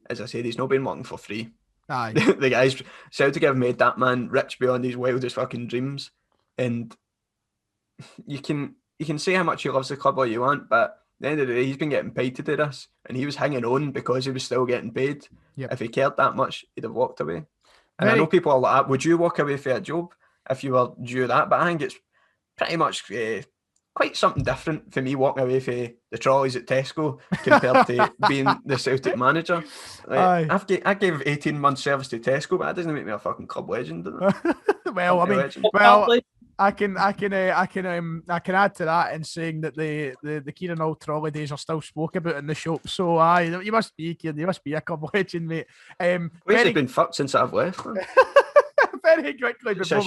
As I said, he's not been working for free. Aye. The guys, Celtic have made that man rich beyond his wildest fucking dreams. And you can say how much he loves the club all you want, but at the end of the day, he's been getting paid to do this, and he was hanging on because he was still getting paid. Yep. If he cared that much, he'd have walked away. And I know people are like, would you walk away for a job if you were due that? But I think it's pretty much quite something different for me walking away for the trolleys at Tesco compared to being the Celtic manager. Like, I gave 18 months service to Tesco, but that doesn't make me a fucking club legend, does it? Well, I mean, legend. well, I can add to that in saying that the Kieran Hall trolley days are still spoken about in the shop. So you must be, Kieran, you must be a club legend, mate. Ways been fucked since I've left. Very quickly before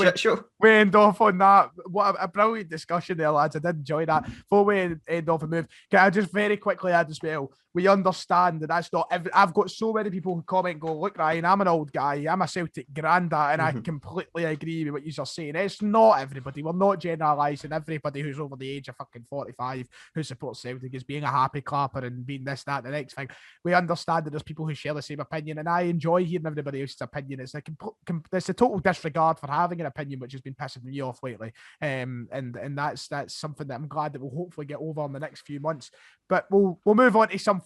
we end off on that, what a brilliant discussion there, lads. I did enjoy that. Before we end off and move, can I just very quickly add as well, we understand that that's not I've got so many people who comment and go, look, Ryan, I'm an old guy, I'm a Celtic granda, and I completely agree with what you're saying. It's not everybody. We're not generalising everybody who's over the age of fucking 45 who supports Celtic as being a happy clapper and being this, that, the next thing. We understand that there's people who share the same opinion, and I enjoy hearing everybody else's opinion. It's like there's a total disregard for having an opinion, which has been pissing me off lately. And that's something that I'm glad that we'll hopefully get over in the next few months. But we'll move on to something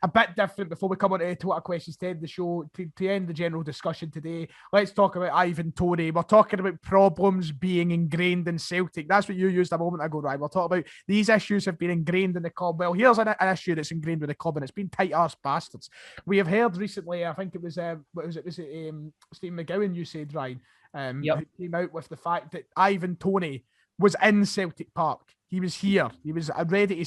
a bit different before we come on to Twitter questions to end the show, to end the general discussion today. Let's talk about Ivan Toney. We're talking about problems being ingrained in Celtic. That's what you used a moment ago, Ryan. We're talking about these issues have been ingrained in the club. Well, here's an issue that's ingrained with the club, and it's been tight-arse bastards. We have heard recently, I think it was, Stephen McGowan, you said, Ryan, who came out with the fact that Ivan Toney was in Celtic Park. He was here. He was not ready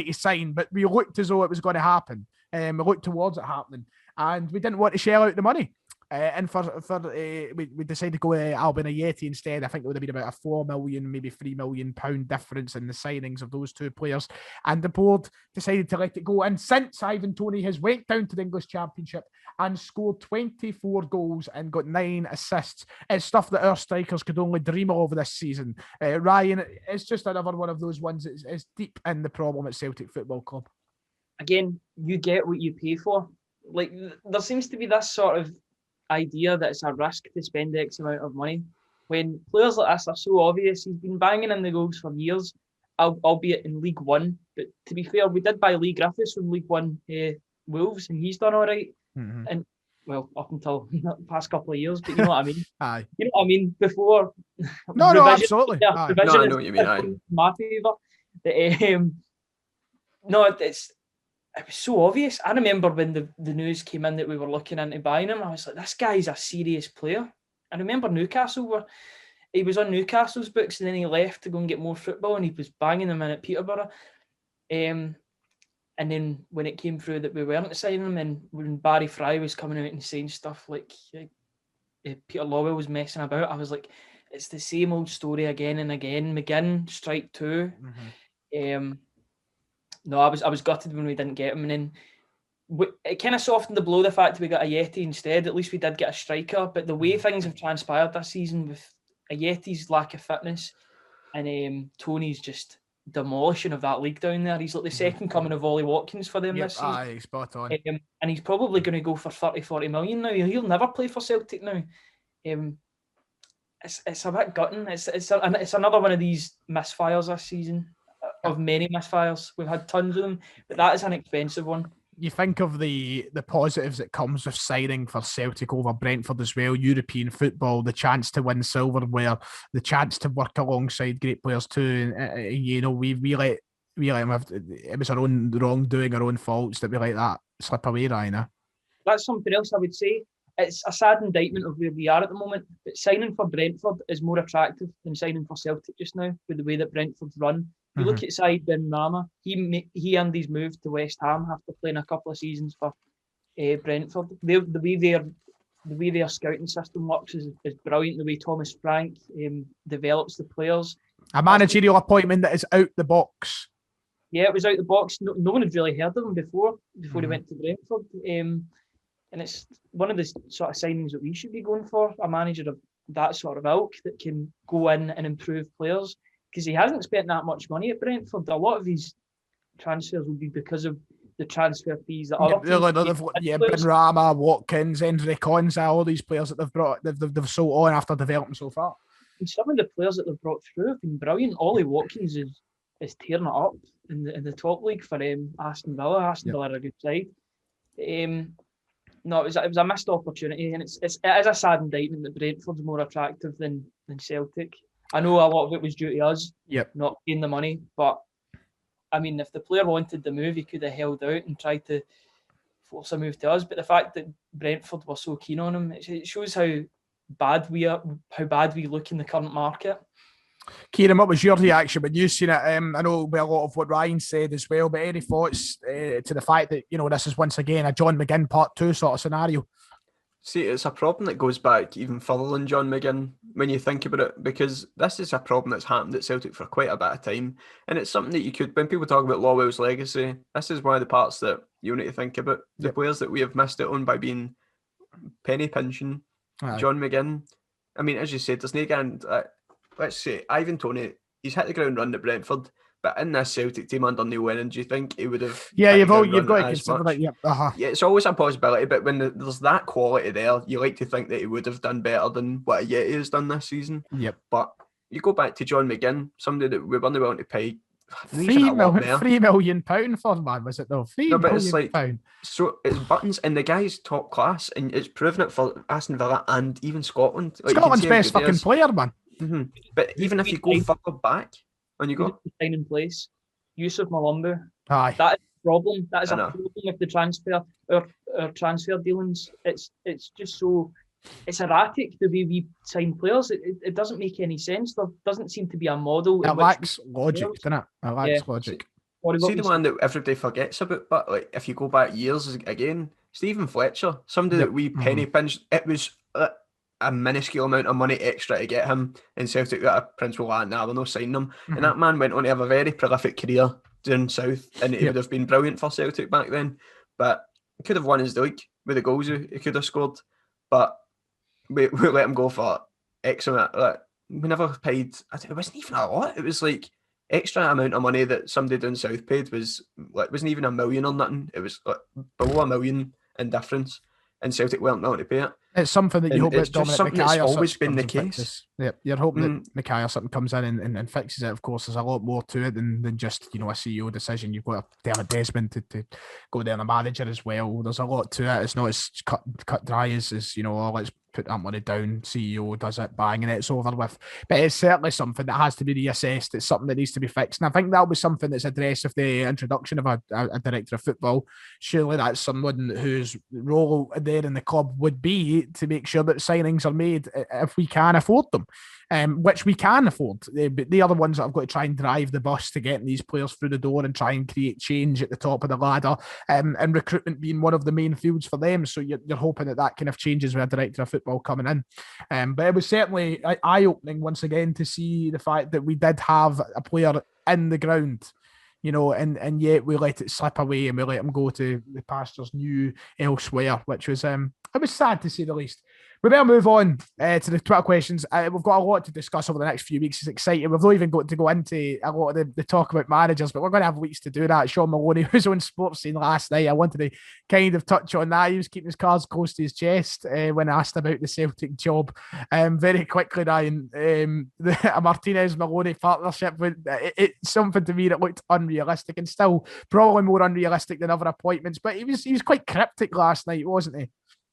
to sign, but we looked as though it was going to happen. We looked towards it happening, and we didn't want to shell out the money. And we decided to go Albin Ayeti instead. I think it would have been about a £4 million, maybe £3 million difference in the signings of those two players. And the board decided to let it go. And since Ivan Toney has went down to the English Championship and scored 24 goals and got 9 assists, it's stuff that our strikers could only dream of this season. Ryan, it's just another one of those ones that's is deep in the problem at Celtic Football Club. Again, you get what you pay for. Like, there seems to be this sort of idea that it's a risk to spend X amount of money when players like this are so obvious. He's been banging in the goals for years, albeit in League One. But to be fair, we did buy Lee Griffiths from League One Wolves, and he's done all right. Mm-hmm. And well, up until the past couple of years, but you know what I mean. Aye. You know what I mean. Before no, absolutely. Yeah, no, I know what you mean. Aye. My favour. No, it was so obvious. I remember when the news came in that we were looking into buying him, I was like, this guy's a serious player. I remember Newcastle, he was on Newcastle's books and then he left to go and get more football and he was banging them in at Peterborough. And then when it came through that we weren't signing him, and when Barry Fry was coming out and saying stuff like Peter Lawwell was messing about, I was like, it's the same old story again and again. McGinn, strike two. Mm-hmm. No, I was gutted when we didn't get him, and then it kind of softened the blow, the fact that we got Ayeti instead. At least we did get a striker, but the way things have transpired this season with Ayeti's lack of fitness and Tony's just demolishing of that league down there. He's like the second coming of Ollie Watkins for them this season. Aye, spot on. And he's probably going to go for 30-40 million now. He'll never play for Celtic now. It's a bit gutting. It's another one of these misfires this season. Of many misfires. We've had tons of them, but that is an expensive one. You think of the positives that comes with signing for Celtic over Brentford as well, European football, the chance to win silverware, the chance to work alongside great players too. And, you know, we let him have, it was our own wrongdoing, our own faults that we let that slip away, Ryan. That's something else I would say. It's a sad indictment of where we are at the moment, but signing for Brentford is more attractive than signing for Celtic just now, with the way that Brentford's run. You look at Said Ben Rama. He earned his move to West Ham after playing a couple of seasons for Brentford. The way their scouting system works is brilliant. The way Thomas Frank develops the players. A managerial appointment that is out the box. Yeah, it was out the box. No one had really heard of him before he went to Brentford. And it's one of the sort of signings that we should be going for, a manager of that sort of ilk that can go in and improve players, because he hasn't spent that much money at Brentford. A lot of his transfers will be because of the transfer fees that other Ben Rama, Watkins, Endre Konza, all these players that they've sold on after developing so far. And some of the players that they've brought through have been brilliant. Ollie Watkins is tearing it up in the top league for Aston Villa. Aston Villa are a good side. No, it was a missed opportunity, and it is a sad indictment that Brentford's more attractive than Celtic. I know a lot of it was due to us not paying the money, but I mean, if the player wanted the move, he could have held out and tried to force a move to us. But the fact that Brentford were so keen on him, it shows how bad we look in the current market. Kieran, what was your reaction when you seen it? I know a lot of what Ryan said as well, but any thoughts to the fact that, this is once again a John McGinn Part 2 sort of scenario? See, it's a problem that goes back even further than John McGinn when you think about it, because this is a problem that's happened at Celtic for quite a bit of time, and it's something that you could, when people talk about Lawwell's legacy, this is one of the parts that you need to think about. The players that we have missed out on by being penny pinching. John McGinn, I mean, as you said, there's no guarantee. Let's say Ivan Toney, he's hit the ground running at Brentford, but in this Celtic team under Neil Lennon, do you think he would have? Yeah, you've got to consider that. Yeah, yeah, it's always a possibility, but when there's that quality there, you like to think that he would have done better than what Yeti has done this season. Yep. But you go back to John McGinn, somebody that we weren't willing to pay £3 million for, man, was it though? £3 million. So it's buttons, and the guy's top class, and it's proven it for Aston Villa and even Scotland. Scotland's best fucking player, man. Mm-hmm. But even if you go further back, when you go sign in place, Yusuf Malumbu. Aye. That is a problem. That is a problem with the transfer transfer dealings. It's just so it's erratic the way we sign players. It doesn't make any sense. There doesn't seem to be a model. It lacks logic, doesn't it? It lacks logic. See the one that everybody forgets about, but like if you go back years again, Stephen Fletcher, somebody that we penny pinched. It was a minuscule amount of money extra to get him, and Celtic got a principal they're not signing him. And that man went on to have a very prolific career down south, and it would have been brilliant for Celtic back then. But he could have won his league with the goals he could have scored, but we let him go for X amount. Like, we never paid. It wasn't even a lot. It was like extra amount of money that somebody down south paid was like, it wasn't even $1 million or nothing. It was like below $1 million in difference, and Celtic weren't willing to pay it. It's something that you hope that Dominic Mackay has always been the case. Yeah, you're hoping that Mackay or something comes in and fixes it. Of course, there's a lot more to it than just a CEO decision. You've got to have a Desmond to go there, and a manager as well. There's a lot to it. It's not as cut dry as let's put that money down. CEO does it, bang, and it's over with. But it's certainly something that has to be reassessed. It's something that needs to be fixed, and I think that'll be something that's addressed with the introduction of a director of football. Surely that's someone whose role there in the club would be to make sure that signings are made if we can afford them, which we can afford. But the other ones that have got to try and drive the bus to getting these players through the door and try and create change at the top of the ladder, and recruitment being one of the main fields for them. So you're hoping that kind of changes with a director of football coming in. But it was certainly eye-opening once again to see the fact that we did have a player in the ground, and yet we let it slip away and we let him go to the pastures new elsewhere, which was it was sad to say the least. We better move on to the Twitter questions. We've got a lot to discuss over the next few weeks. It's exciting. We've not even got to go into a lot of the talk about managers, but we're going to have weeks to do that. Sean Maloney was on Sports Scene last night. I wanted to kind of touch on that. He was keeping his cards close to his chest when asked about the Celtic job. Very quickly, Ryan, a Martinez Maloney partnership, it's something to me that looked unrealistic, and still probably more unrealistic than other appointments. But he was quite cryptic last night, wasn't he?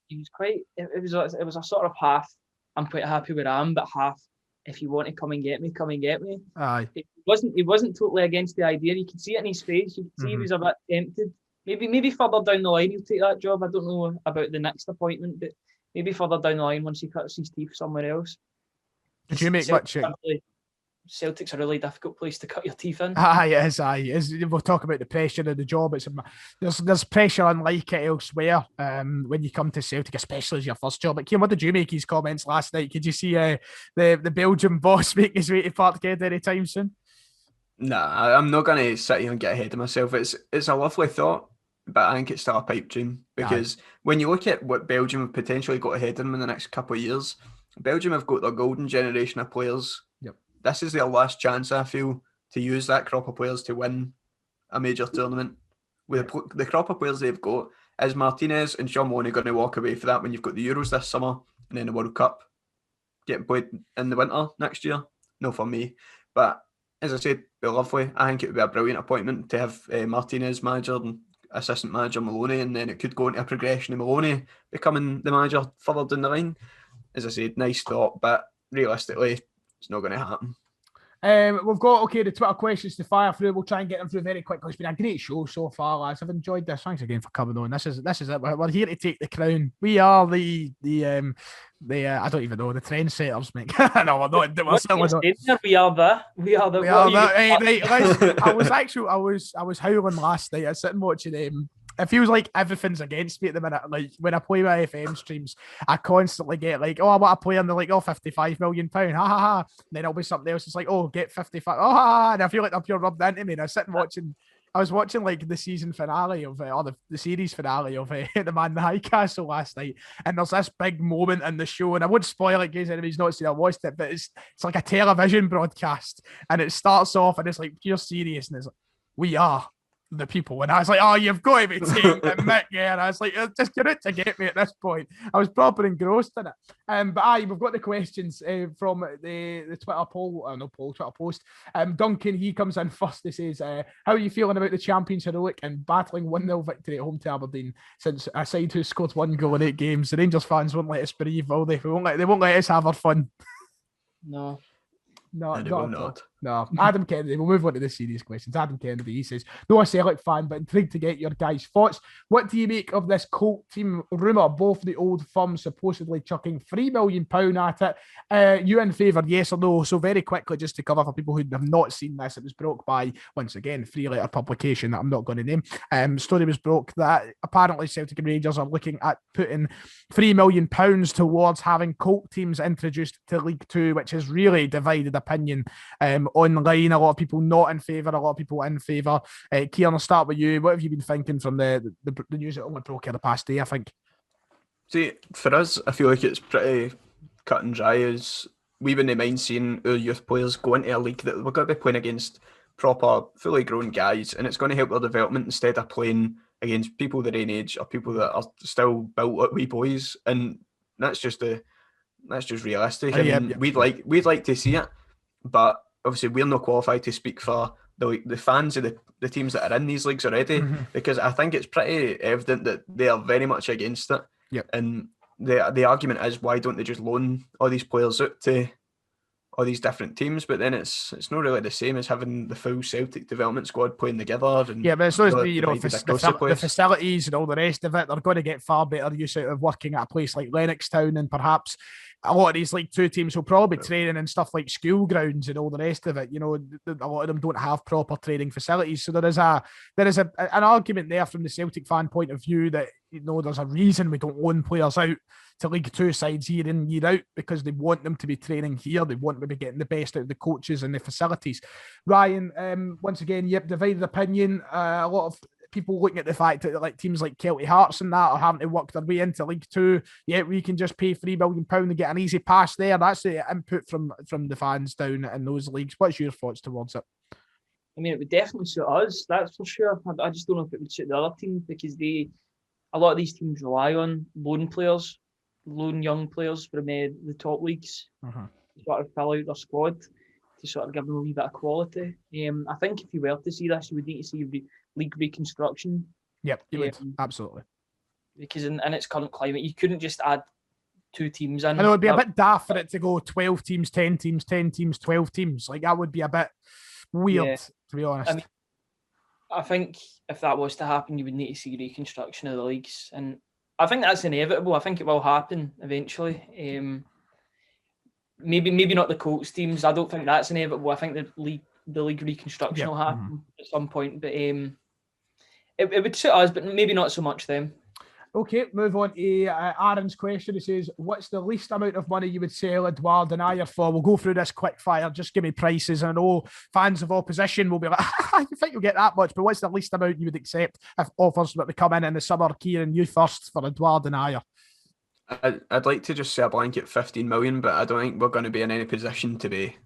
He was quite. It was a sort of half. I'm quite happy where I am, but half. If you want to come and get me, come and get me. Aye. He wasn't totally against the idea. You could see it in his face. You could see he was a bit tempted. Maybe further down the line he'll take that job. I don't know about the next appointment, but maybe further down the line once he cuts his teeth somewhere else. Did you make much? Celtic's a really difficult place to cut your teeth in. It is. We'll talk about the pressure of the job. There's pressure unlike it elsewhere when you come to Celtic, especially as your first job. But Kieran, what did you make his comments last night? Could you see the Belgian boss make his way to Parkhead anytime soon? Nah, I'm not going to sit here and get ahead of myself. It's a lovely thought, but I think it's still a pipe dream because when you look at what Belgium have potentially got ahead of them in the next couple of years, Belgium have got their golden generation of players. Yep. This is their last chance, I feel, to use that crop of players to win a major tournament. With the crop of players they've got, is Martinez and Sean Money going to walk away for that when you've got the Euros this summer and then the World Cup getting played in the winter next year? No, for me. But as I said, it'd be lovely. I think it would be a brilliant appointment to have Martinez manager and assistant manager Maloney, and then it could go into a progression of Maloney becoming the manager further down the line. As I said, nice thought, but realistically, it's not going to happen. We've got the Twitter questions to fire through. We'll try and get them through very quickly. It's been a great show so far, lads. I've enjoyed this. Thanks again for coming on. This is it. We're here to take the crown. We are the I don't even know, the trendsetters, mate. No, we're not. We are the. Right. I was howling last night. I was sitting watching it feels like everything's against me at the minute. Like when I play my FM streams, I constantly get like, oh, I want to play, and they're like, oh, £55 million, ha ha ha. And then there'll be something else. It's like, oh, get 55, oh, ha ha. And I feel like they're pure rubbed into me. And I was watching like the season finale of, or the series finale of The Man in the High Castle last night, and there's this big moment in the show, and I won't spoil it in case anybody's not seen it or watched it, but it's like a television broadcast, and it starts off and it's like pure serious, and it's like, we are the people, and I was like, oh, you've got to be taking the mick, yeah. And I was like, just get it to get me at this point. I was proper engrossed in it. But we've got the questions from the Twitter Twitter post. Duncan, he comes in first. He says, how are you feeling about the champions heroic and battling 1-0 victory at home to Aberdeen? Since a side who scored 1 goal in 8 games, the Rangers fans won't let us breathe, will they? They won't let us have our fun. No. No. Adam Kennedy, we'll move on to the serious questions. Adam Kennedy, he says, no a Sellik fan, but intrigued to get your guys' thoughts. What do you make of this Colt team rumour? Both the old firms supposedly chucking £3 million at it. You in favour, yes or no? So very quickly, just to cover for people who have not seen this, it was broke by, once again, 3-letter publication that I'm not going to name. Story was broke that apparently Celtic and Rangers are looking at putting £3 million towards having Colt teams introduced to League Two, which has really divided opinion online. A lot of people not in favour, a lot of people in favour. Kieran, I'll start with you. What have you been thinking from the news that only broke here the past day, I think? See, for us, I feel like it's pretty cut and dry. As we wouldn't mind seeing our youth players go into a league that we're going to be playing against proper, fully grown guys, and it's going to help their development instead of playing against people their own age or people that are still built like wee boys. And that's just realistic. We'd like to see it, but obviously we're not qualified to speak for the fans of the teams that are in these leagues already, because I think it's pretty evident that they are very much against it. Yep. And the argument is, why don't they just loan all these players out to all these different teams? But then it's not really the same as having the full Celtic development squad playing together. And yeah, but it's not the facilities and all the rest of it. They're going to get far better use out of working at a place like Lennoxtown, and perhaps a lot of these League Two teams will probably be training in stuff like school grounds and all the rest of it. You know, a lot of them don't have proper training facilities, so there is an argument there from the Celtic fan point of view that, you know, there's a reason we don't loan players out to League Two sides year in, year out, because they want them to be training here. They want them to be getting the best out of the coaches and the facilities. Ryan, once again, divided opinion. A lot of people looking at the fact that like teams like Kelty Hearts and that are having to work their way into League Two. Yeah, we can just pay £3 million and get an easy pass there. That's the input from the fans down in those leagues. What's your thoughts towards it? I mean, it would definitely suit us, that's for sure. I just don't know if it would suit the other teams, because a lot of these teams rely on loan young players from the top leagues to sort of fill out their squad, to sort of give them a wee bit of quality. I think if you were to see this, you would need to see league reconstruction. Yep, you would, absolutely. Because in its current climate, you couldn't just add 2 teams in. I know it'd be a bit daft for it to go 12 teams, 10 teams, 10 teams, 12 teams. Like, that would be a bit weird, to be honest. I mean, I think if that was to happen, you would need to see reconstruction of the leagues, and I think that's inevitable. I think it will happen eventually. maybe not the Colts teams. I don't think that's inevitable. I think the league reconstruction will happen at some point, but it would suit us, but maybe not so much them. Okay, move on to Aaron's question. He says, what's the least amount of money you would sell Edouard and Ayer for? We'll go through this quick fire. Just give me prices. I know fans of opposition will be like, you think you'll get that much, but what's the least amount you would accept if offers were to come in the summer? Kieran, you first for Edouard and Ayer. I'd like to just say a blanket 15 million, but I don't think we're going to be in any position to be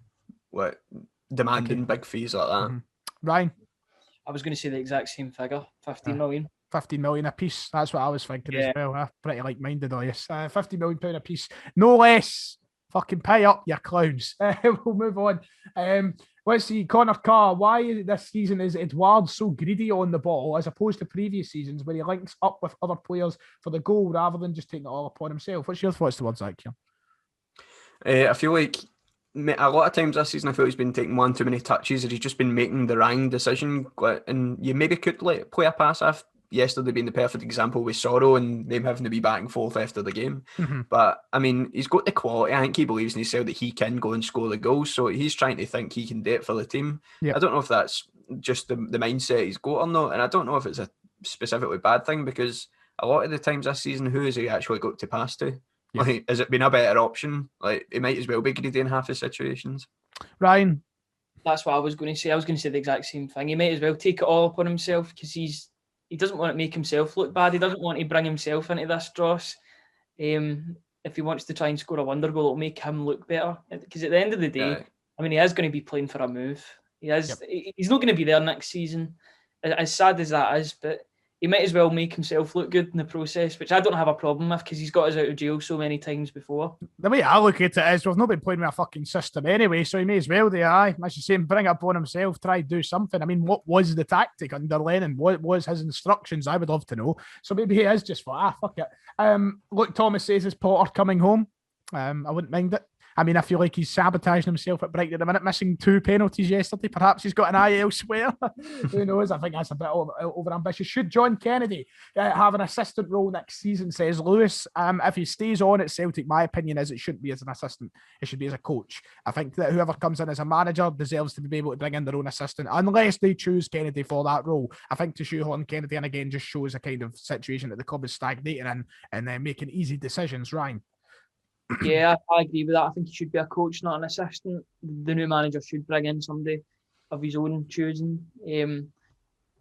demanding big fees like that. Ryan? I was going to say the exact same figure, 15 million. 15 million a piece. That's what I was thinking as well. Pretty like-minded on this. 50 million pound a piece. No less. Fucking pay up, you clowns. We'll move on. Let's see. Connor Carr. Why this season is Edouard so greedy on the ball as opposed to previous seasons where he links up with other players for the goal rather than just taking it all upon himself? What's your thoughts towards that, Kieran? I feel like a lot of times this season, I feel he's been taking one too many touches, or he's just been making the wrong decision. And you maybe could play a pass off. Yesterday being the perfect example with Sorrow and them having to be back and forth after the game. But I mean, he's got the quality. I think he believes in himself that he can go and score the goals. So he's trying to think he can do it for the team. Yep. I don't know if that's just the mindset he's got or not. And I don't know if it's a specifically bad thing, because a lot of the times this season, who has he actually got to pass to? Yep. Like, has it been a better option? Like, it might as well be greedy in half the situations. Ryan? That's what I was going to say. I was going to say the exact same thing. He might as well take it all upon himself because he doesn't want to make himself look bad. He doesn't want to bring himself into this dross. If he wants to try and score a wonder goal, it'll make him look better. Because at the end of the day, I mean, he is going to be playing for a move. He is. Yep. He's not going to be there next season. As sad as that is, but he might as well make himself look good in the process, which I don't have a problem with because he's got us out of jail so many times before. The way I look at it is we've not been playing with a fucking system anyway, so he may as well do. As you say, bring it upon himself, try to do something. I mean, what was the tactic under Lennon? What was his instructions? I would love to know. So maybe he is just fuck it. Look, Thomas says, is Potter coming home? I wouldn't mind it. I mean, I feel like he's sabotaging himself at Brighton at the minute, missing 2 penalties yesterday. Perhaps he's got an eye elsewhere. Who knows? I think that's a bit over ambitious. Should John Kennedy have an assistant role next season, says Lewis? If he stays on at Celtic, my opinion is it shouldn't be as an assistant. It should be as a coach. I think that whoever comes in as a manager deserves to be able to bring in their own assistant, unless they choose Kennedy for that role. I think to shoehorn Kennedy in again just shows a kind of situation that the club is stagnating in and then making easy decisions. Ryan? Yeah, I agree with that. I think he should be a coach, not an assistant. The new manager should bring in somebody of his own choosing.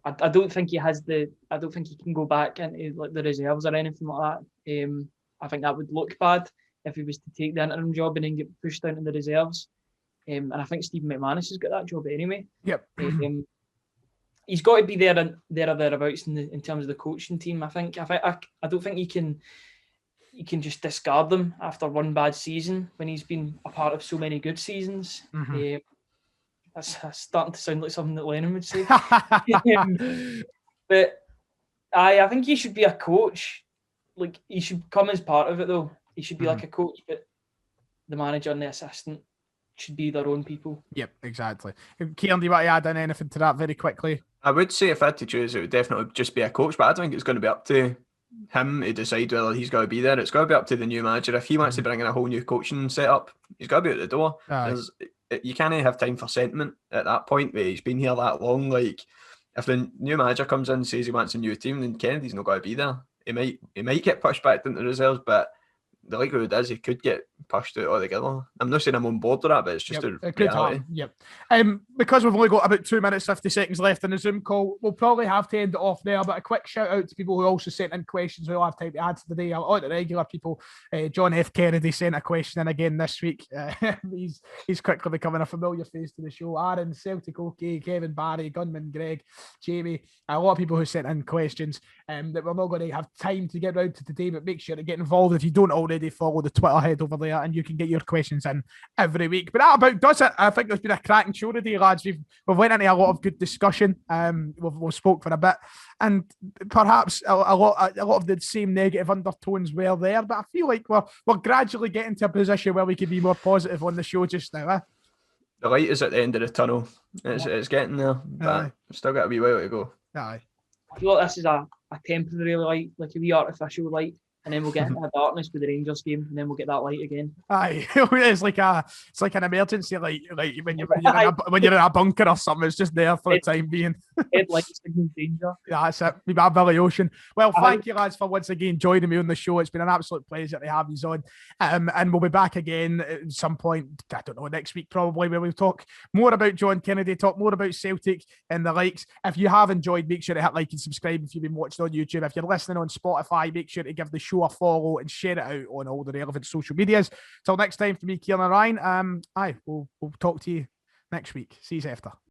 I don't think he has I don't think he can go back into like the reserves or anything like that. I think that would look bad if he was to take the interim job and then get pushed down to the reserves. And I think Stephen McManus has got that job anyway. Yep. He's got to be there or thereabouts in terms of the coaching team. I don't think he can just discard them after one bad season when he's been a part of so many good seasons. That's starting to sound like something that Lennon would say. But I think he should be a coach. Like, he should come as part of it, though. He should be like a coach, but the manager and the assistant should be their own people. Yep, exactly. Kieran, do you want to add in anything to that very quickly? I would say if I had to choose, it would definitely just be a coach, but I don't think it's going to be up to him to decide whether he's got to be there. It's got to be up to the new manager. If he wants to bring in a whole new coaching setup, he's got to be at the door. You can't have time for sentiment at that point where he's been here that long. Like, if the new manager comes in and says he wants a new team, then Kennedy's not got to be there. He might get pushed back into the reserves, but the likelihood is he could get pushed out altogether. I'm not saying I'm on board with that, but it's just a reality. Yep. Because we've only got about 2 minutes, 50 seconds left in the Zoom call, we'll probably have to end it off there. But a quick shout out to people who also sent in questions. We'll have time to add today. A lot of the regular people. John F. Kennedy sent a question in again this week. He's quickly becoming a familiar face to the show. Aaron, Celtic, OK, Kevin, Barry, Gunman, Greg, Jamie. A lot of people who sent in questions that we're not going to have time to get round to today, but make sure to get involved if you don't already follow the Twitter head over there, and you can get your questions in every week. But that about does it. I think there's been a cracking show today, lads. We've went into a lot of good discussion. We've spoke for a bit, and perhaps a lot of the same negative undertones were there. But I feel like we're gradually getting to a position where we can be more positive on the show just now. The light is at the end of the tunnel. It's getting there, but we've still got a wee while to go. I feel like this is a temporary light, like a wee artificial light. and then we'll get into darkness with the Rangers game, and then we'll get that light again. Aye, it's like an emergency light, like when you're in a bunker or something. It's just there for the time being. Headlights signal danger. Yeah, that's it. We've had Billy Ocean. Well, thank you lads for once again joining me on the show. It's been an absolute pleasure to have you on. And we'll be back again at some point, I don't know, next week probably, where we'll talk more about John Kennedy, talk more about Celtic and the likes. If you have enjoyed, make sure to hit like and subscribe if you've been watching on YouTube. If you're listening on Spotify, make sure to give the show a follow and share it out on all the relevant social medias. Till next time, for me, Kieran and Ryan, we'll talk to you next week. See you after.